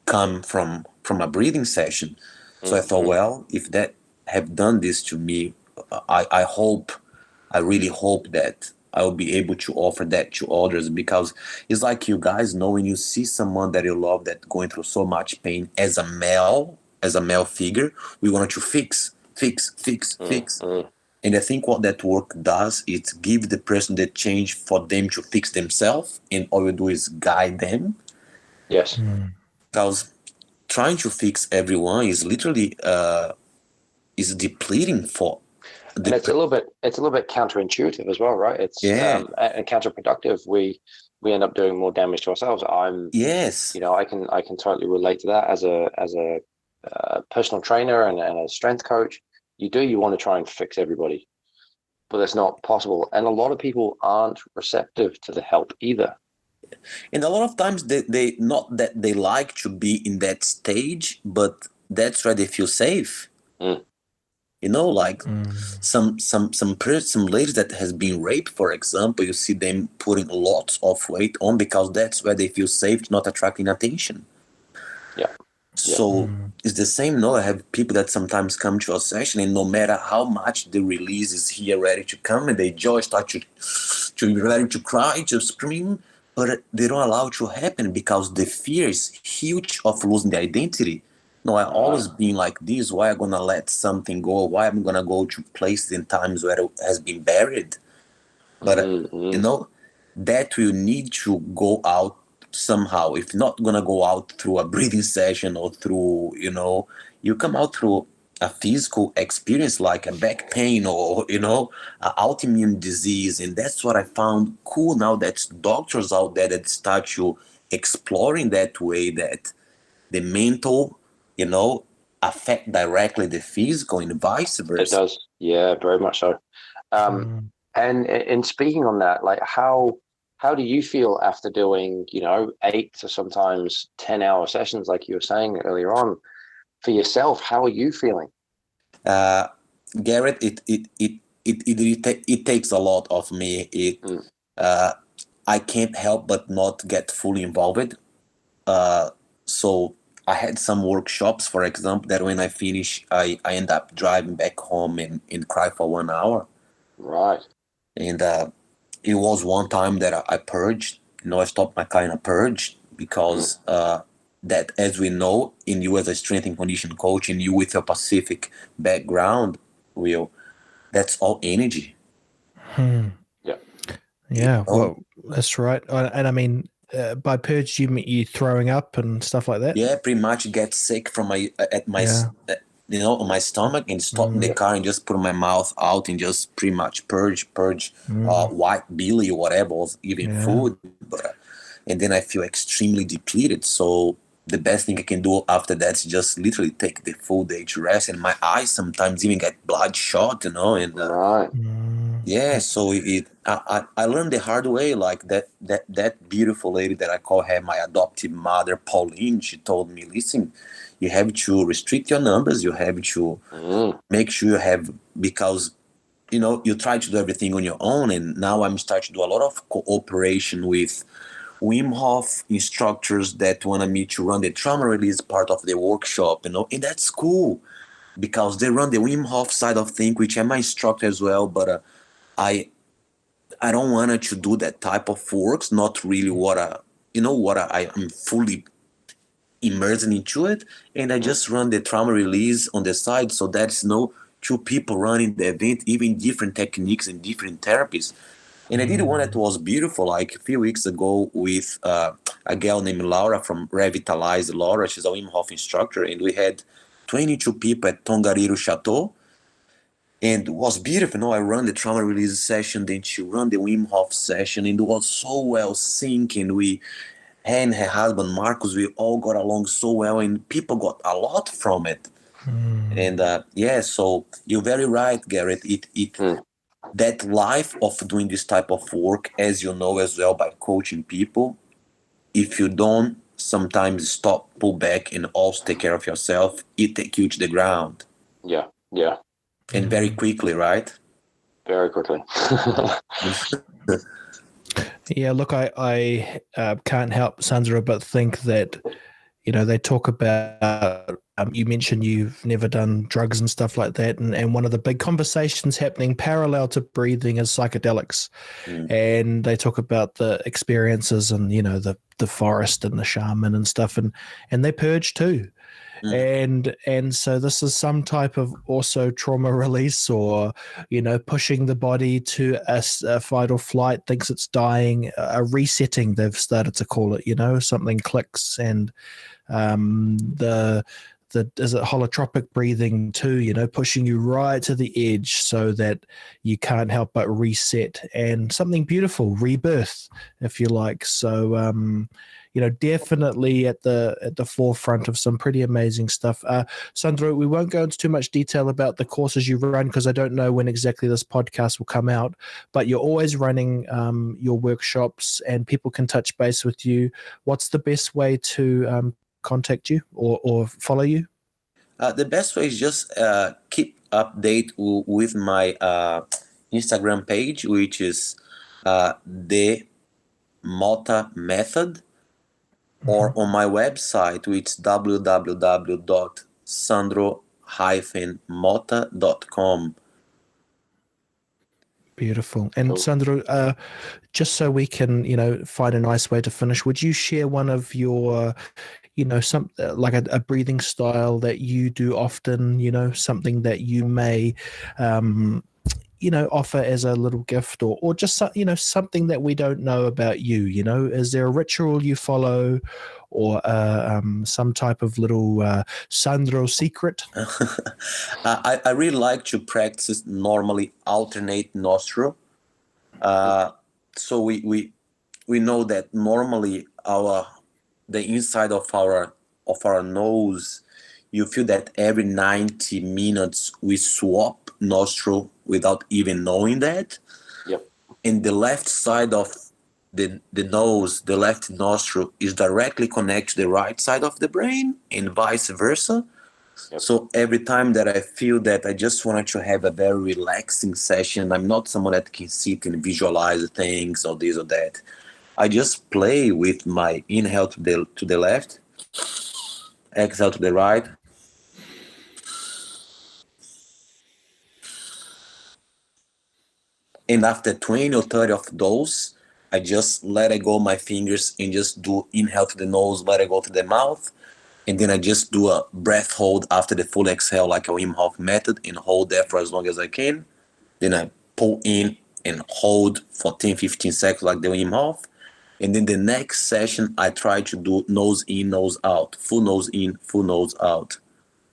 come from a breathing session. So I thought, well, if that have done this to me, I really hope that I will be able to offer that to others, because it's like, you guys know, when you see someone that you love that going through so much pain as a male figure, we want to fix. And I think what that work does, it give the person the change for them to fix themselves, and all you do is guide them. Yes. Because trying to fix everyone is literally is depleting for and it's a little bit counterintuitive as well, right? It's and counterproductive. We end up doing more damage to ourselves. I can totally relate to that as a personal trainer and a strength coach. You want to try and fix everybody, but that's not possible. And a lot of people aren't receptive to the help either. And a lot of times they not that they like to be in that stage, but that's where they feel safe. Like some ladies that has been raped, for example, you see them putting lots of weight on because that's where they feel safe, not attracting attention. So it's the same. I have people that sometimes come to a session, and no matter how much the release is here ready to come, and they just start to be ready to cry, to scream, but they don't allow it to happen because the fear is huge of losing the identity. I always been like this. Why am I gonna let something go? Why am I gonna go to places and times where it has been buried? But that will need to go out somehow. If not gonna go out through a breathing session or through, you come out through a physical experience like a back pain or, an autoimmune disease. And that's what I found cool now, that doctors out there that start to exploring that way, that the mental, affect directly the physical and vice versa. It does. Yeah, very much so. And in speaking on that, like how do you feel after doing, 8 to sometimes 10-hour sessions, like you were saying earlier on, for yourself? How are you feeling? Garrett, it takes a lot of me. I can't help but not get fully involved. So I had some workshops, for example, that when I finish, I end up driving back home and cry for 1 hour. Right. And it was one time that I purged. I stopped my car and I purged because that, as we know, in you as a strength and condition coach, and you with your Pacific background, Will, that's all energy. Yeah. Yeah, well, that's right. And I mean, by purge, you mean you throwing up and stuff like that? Yeah, pretty much get sick from my on my stomach, and stop in the car and just put my mouth out and just pretty much purge white billy or whatever, even food. But and then I feel extremely depleted. So the best thing I can do after that is just literally take the full day to rest, and my eyes sometimes even get bloodshot, and Right. yeah. So I learned the hard way. Like that beautiful lady that I call her my adoptive mother, Pauline. She told me, listen, you have to restrict your numbers. You have to make sure you have, because you try to do everything on your own, and now I'm starting to do a lot of cooperation with Wim Hof instructors that want me to run the trauma release part of the workshop, and that's cool because they run the Wim Hof side of things, which I'm an instructor as well, but I don't want to do that type of works, not really what I am fully immersed into it, and I just run the trauma release on the side, so that's two people running the event, even different techniques and different therapies. And I did one that was beautiful, like a few weeks ago, with a girl named Laura from Revitalize. Laura, she's a Wim Hof instructor, and we had 22 people at Tongariro Chateau, and it was beautiful. I run the trauma release session, then she ran the Wim Hof session, and it was so well synced, and her and her husband Marcus, we all got along so well, and people got a lot from it. And so you're very right, Garrett. That life of doing this type of work, as you know as well, by coaching people, if you don't sometimes stop, pull back, and also take care of yourself, it take you to the ground. Yeah. And very quickly, right? Very quickly. Yeah, look, I can't help, Sandro, but think that, they talk about, you mentioned you've never done drugs and stuff like that, and one of the big conversations happening parallel to breathing is psychedelics. And they talk about the experiences and, the forest and the shaman and stuff, and they purge too. And so this is some type of also trauma release, or pushing the body to a fight or flight, thinks it's dying, a resetting, they've started to call it. Something clicks, and the is it holotropic breathing too, pushing you right to the edge so that you can't help but reset, and something beautiful, rebirth, if you like. So definitely at the forefront of some pretty amazing stuff. Sandro, we won't go into too much detail about the courses you run, because I don't know when exactly this podcast will come out, but you're always running your workshops, and people can touch base with you. What's the best way to contact you or follow you? The best way is just keep update with my Instagram page, which is the Mota Method, or on my website, which is www.sandro-mota.com. Beautiful. And Sandro, just so we can, find a nice way to finish, would you share one of your, some like a breathing style that you do often, something that you may, offer as a little gift, or just, something that we don't know about you, is there a ritual you follow, or some type of little Sandro secret? I really like to practice normally alternate nostril. So we know that normally the inside of our nose, you feel that every 90 minutes we swap nostril without even knowing that. Yep. And the left side of the nose, the left nostril, is directly connected to the right side of the brain, and vice versa. Yep. So every time that I feel that I just wanted to have a very relaxing session, I'm not someone that can sit and visualize things or this or that. I just play with my inhale to the left, exhale to the right. And after 20 or 30 of those, I just let it go my fingers and just do inhale to the nose, let it go to the mouth. And then I just do a breath hold after the full exhale, like a Wim Hof method, and hold there for as long as I can. Then I pull in and hold for 10, 15 seconds like the Wim Hof. And then the next session, I try to do nose in, nose out, full nose in, full nose out.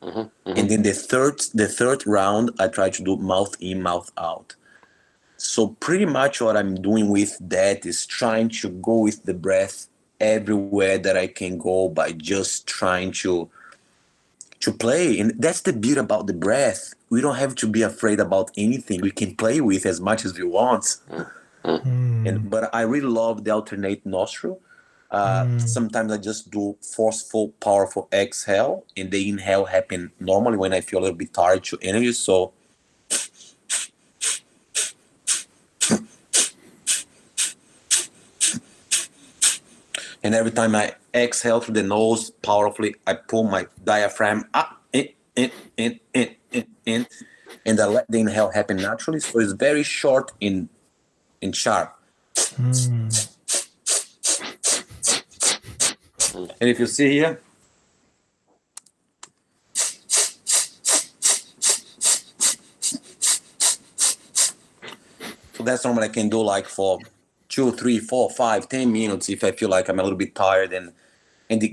And then the third round, I try to do mouth in, mouth out. So pretty much what I'm doing with that is trying to go with the breath everywhere that I can go by just trying to play. And that's the beauty about the breath. We don't have to be afraid about anything. We can play with as much as we want. But I really love the alternate nostril. Sometimes I just do forceful, powerful exhale, and the inhale happen normally when I feel a little bit tired to energy. So and every time I exhale through the nose powerfully, I pull my diaphragm up, in, and I let the inhale happen naturally. So it's very short and sharp. And if you see here, so that's normally I can do like for 2, 3, 4, 5, 10 minutes if I feel like I'm a little bit tired and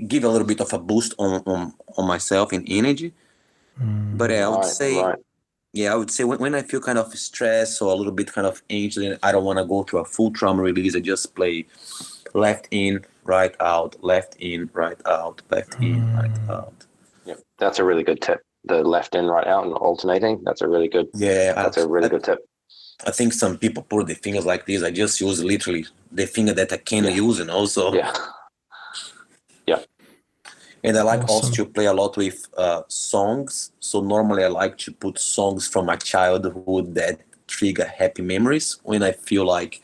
give a little bit of a boost on myself in energy. But I would say, I would say when I feel kind of stressed or a little bit kind of anxious and I don't want to go through a full trauma release, I just play left in, right out, left in, right out, left in, right out. Yeah, that's a really good tip. The left in, right out, and alternating. That's a really good. Yeah, that's a really good tip. I think some people put the fingers like this. I just use literally the finger that I can use, and also. Yeah. And I like also to play a lot with songs. So normally I like to put songs from my childhood that trigger happy memories when I feel like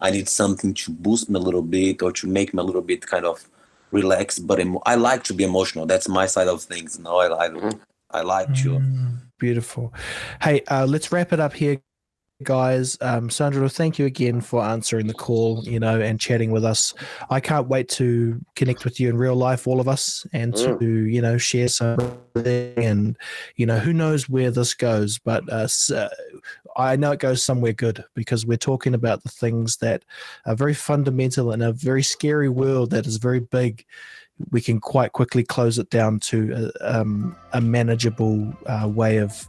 I need something to boost me a little bit or to make me a little bit kind of relaxed. But I like to be emotional. That's my side of things. No, I like to. Beautiful. Hey, let's wrap it up here, guys. Sandro, thank you again for answering the call, and chatting with us. I can't wait to connect with you in real life, all of us, and to, share something, and, who knows where this goes, but I know it goes somewhere good because we're talking about the things that are very fundamental in a very scary world that is very big. We can quite quickly close it down to a manageable way of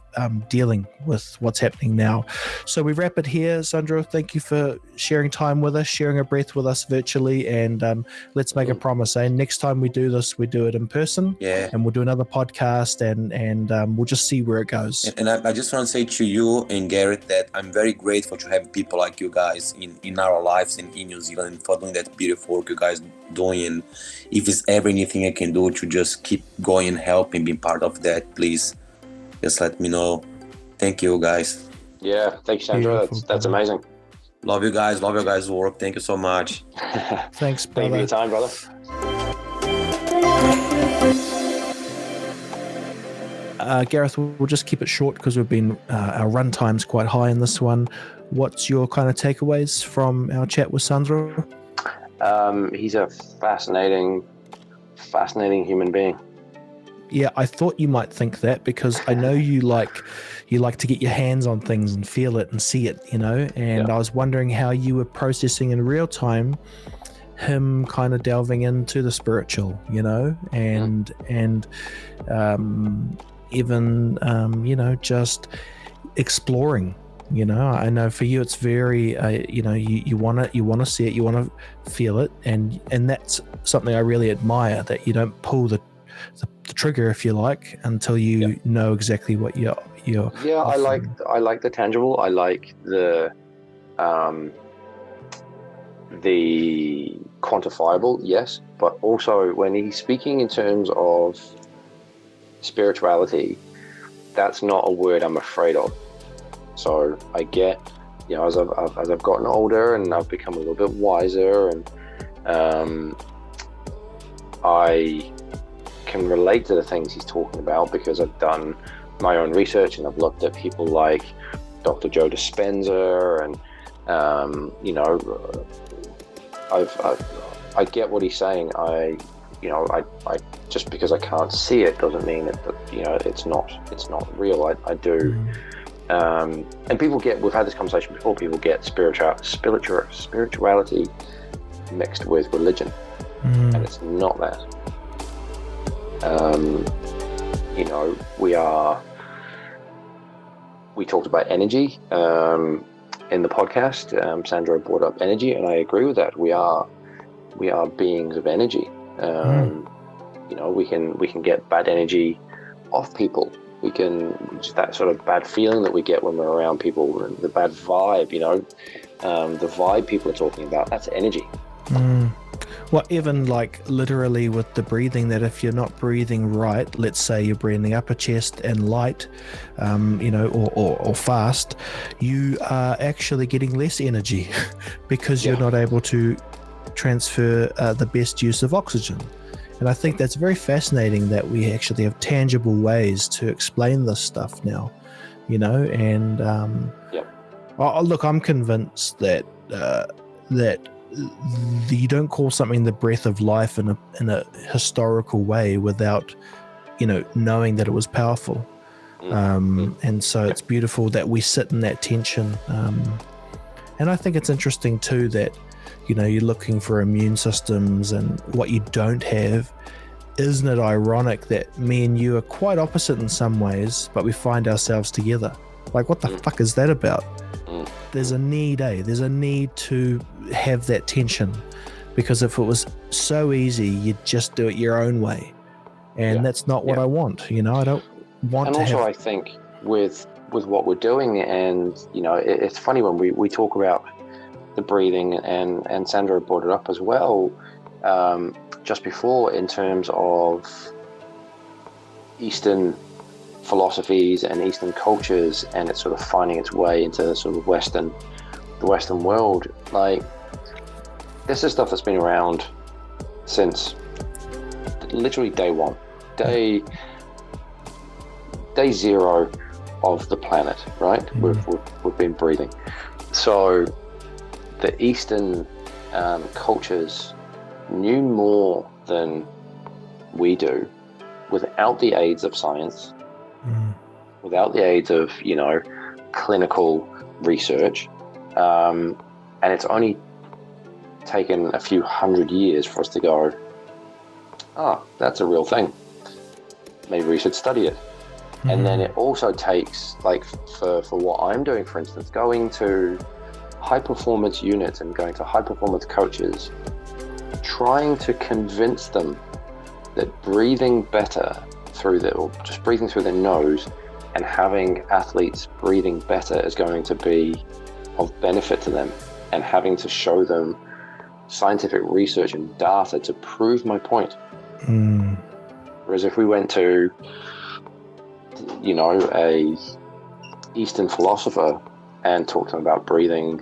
dealing with what's happening now. So we wrap it here. Sandro, thank you for sharing time with us, sharing a breath with us virtually, and let's make a promise. Next time we do this, we do it in person, and we'll do another podcast, and we'll just see where it goes. And I just want to say to you and Garrett that I'm very grateful to have people like you guys in our lives in New Zealand for doing that beautiful work you guys doing. And if it's ever anything I can do to just keep going and help and be part of that, please just let me know. Thank you, guys. Yeah, thank you, Sandro. That's amazing. Love you guys. Love your guys' work. Thank you so much. Thanks, brother. Thank you for your time, brother. Gareth, we'll just keep it short because we've been our run time's quite high in this one. What's your kind of takeaways from our chat with Sandro? He's a fascinating human being. Yeah, I thought you might think that because I know you like to get your hands on things and feel it and see it, and I was wondering how you were processing in real time him kind of delving into the spiritual, and even just exploring. I know for you it's very you want to see it, you want to feel it, and that's something I really admire, that you don't pull the trigger, if you like, until you know exactly what you're offering. I like the tangible. I like the quantifiable, yes, but also when he's speaking in terms of spirituality, that's not a word I'm afraid of. So I get, as I've gotten older and I've become a little bit wiser, and I can relate to the things he's talking about because I've done my own research and I've looked at people like Dr. Joe Dispenza, and I get what he's saying. I just because I can't see it doesn't mean that it's not real. I do. And people we've had this conversation before, people get spirituality mixed with religion, and it's not that. We talked about energy in the podcast. Sandro brought up energy, and I agree with that. We are beings of energy. We can get bad energy off people. We can, just that sort of bad feeling that we get when we're around people, the bad vibe, the vibe people are talking about, that's energy. Well, even like literally with the breathing, that if you're not breathing right, let's say you're breathing upper chest and light, or fast, you are actually getting less energy because you're not able to transfer the best use of oxygen. And I think that's very fascinating that we actually have tangible ways to explain this stuff now, and look, I'm convinced that you don't call something the breath of life in a historical way without, knowing that it was powerful. And so it's beautiful that we sit in that tension. And I think it's interesting too that, you're looking for immune systems and what you don't have. Isn't it ironic that me and you are quite opposite in some ways, but we find ourselves together? Like, what the fuck is that about? There's a need, There's a need to have that tension, because if it was so easy, you'd just do it your own way. And that's not what I want. I don't want and to also have... I think with what we're doing, and, it's funny when we talk about the breathing, and Sandro brought it up as well just before, in terms of Eastern philosophies and Eastern cultures, and it's sort of finding its way into sort of the Western world. Like, this is stuff that's been around since literally day one, day zero of the planet, right? We've been breathing. So the Eastern cultures knew more than we do, without the aids of science, without the aids of clinical research, and it's only taken a few hundred years for us to go, that's a real thing, maybe we should study it. And then it also takes, like, for what I'm doing, for instance, going to high performance units and going to high performance coaches, trying to convince them that breathing better or just breathing through their nose and having athletes breathing better is going to be of benefit to them, and having to show them scientific research and data to prove my point. Whereas if we went to a Eastern philosopher and talk to them about breathing,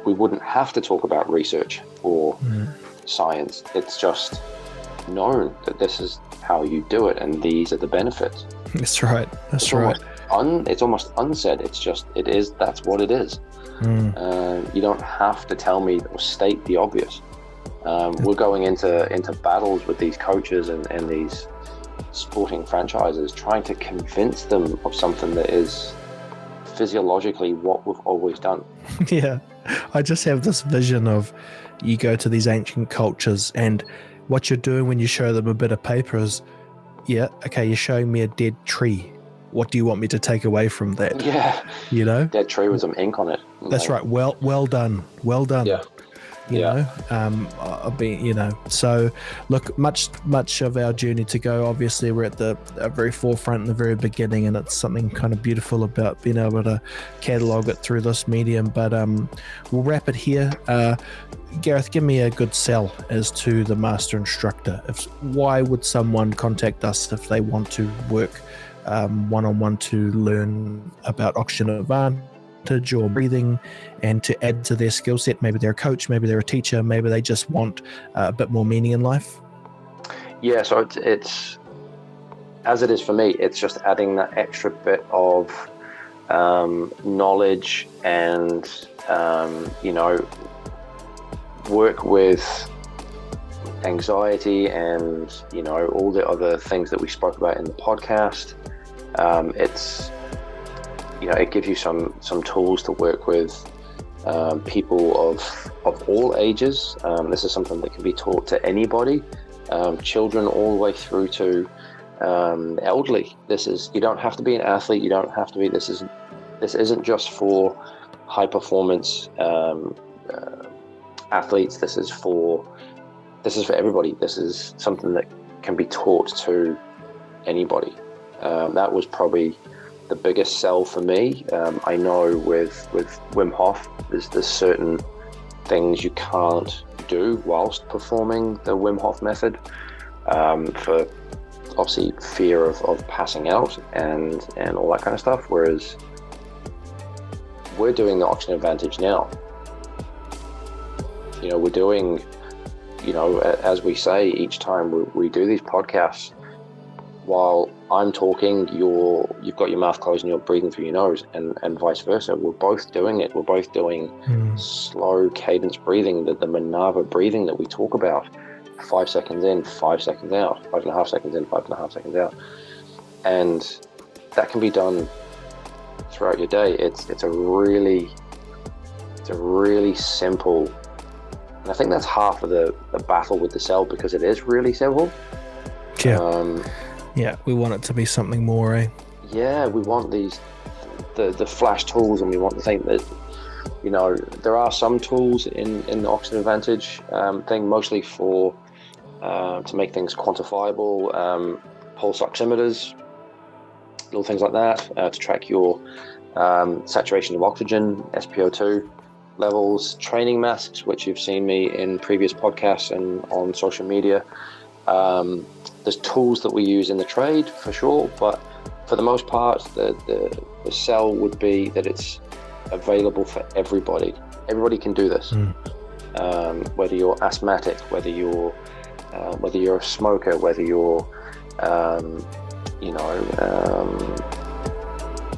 we wouldn't have to talk about research or science. It's just known that this is how you do it, and these are the benefits. That's right. It's almost unsaid. That's what it is. You don't have to tell me or state the obvious. We're going into battles with these coaches and these sporting franchises, trying to convince them of something that is physiologically what we've always done. Yeah, I just have this vision of, you go to these ancient cultures, and what you're doing when you show them a bit of paper is, you're showing me a dead tree. What do you want me to take away from that? Yeah, dead tree with some ink on it. That's right. Well done. I've been, so look, much of our journey to go. Obviously, we're at the very forefront in the very beginning, and it's something kind of beautiful about being able to catalog it through this medium. But we'll wrap it here. Gareth, give me a good sell as to the Master Instructor. Why would someone contact us if they want to work one-on-one to learn about oxygen advantage or breathing, and to add to their skill set? Maybe they're a coach, maybe they're a teacher, maybe they just want a bit more meaning in life. Yeah, so it's as it is for me, it's just adding that extra bit of knowledge and work with anxiety and all the other things that we spoke about in the podcast. It gives you some tools to work with people of all ages. This is something that can be taught to anybody, children all the way through to elderly. You don't have to be an athlete. You don't have to be. This isn't just for high performance athletes. This is for everybody. This is something that can be taught to anybody. That was probably the biggest sell for me. I know with Wim Hof, there's certain things you can't do whilst performing the Wim Hof method, for obviously fear of passing out and all that kind of stuff. Whereas we're doing the Oxygen Advantage now. We're doing, as we say each time we do these podcasts, while I'm talking, you've got your mouth closed and you're breathing through your nose, and vice versa. We're both doing it. We're both doing slow cadence breathing, the Manava breathing that we talk about. 5 seconds in, 5 seconds out, 5.5 seconds in, 5.5 seconds out. And that can be done throughout your day. It's a really simple, and I think that's half of the battle with the cell, because it is really simple. Yeah, we want it to be something more, eh? Yeah, we want the flash tools, and we want to think that, there are some tools in the Oxygen Advantage thing, mostly for to make things quantifiable, pulse oximeters, little things like that, to track your saturation of oxygen, SpO2 levels, training masks, which you've seen me in previous podcasts and on social media. There's tools that we use in the trade for sure, but for the most part, the sell would be that it's available for everybody. Everybody can do this. Whether you're asthmatic, whether you're a smoker, whether you're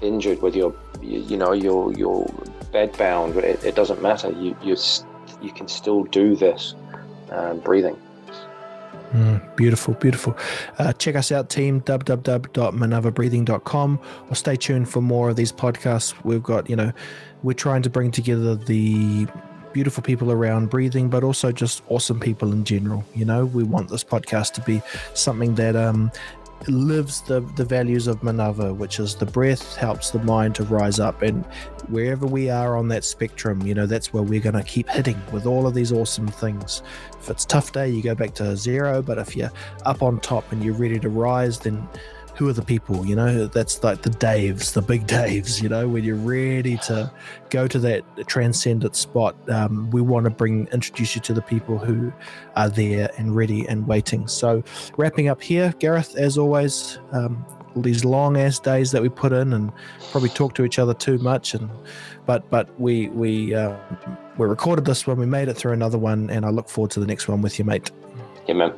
injured, whether you're bed bound, it doesn't matter. You can still do this breathing. Beautiful. Check us out, team, www.manavabreathing.com, or stay tuned for more of these podcasts. We've got, we're trying to bring together the beautiful people around breathing, but also just awesome people in general. We want this podcast to be something that lives the values of Manava, which is the breath helps the mind to rise up, and wherever we are on that spectrum, that's where we're going to keep hitting with all of these awesome things. If it's a tough day, you go back to zero, but if you're up on top and you're ready to rise, then who are the people? That's like the Daves, the big Daves, when you're ready to go to that transcendent spot. We want to introduce you to the people who are there and ready and waiting. So wrapping up here, Gareth, as always, all these long ass days that we put in and probably talk to each other too much, but we recorded this one, we made it through another one, and I look forward to the next one with you, mate. Yeah, man.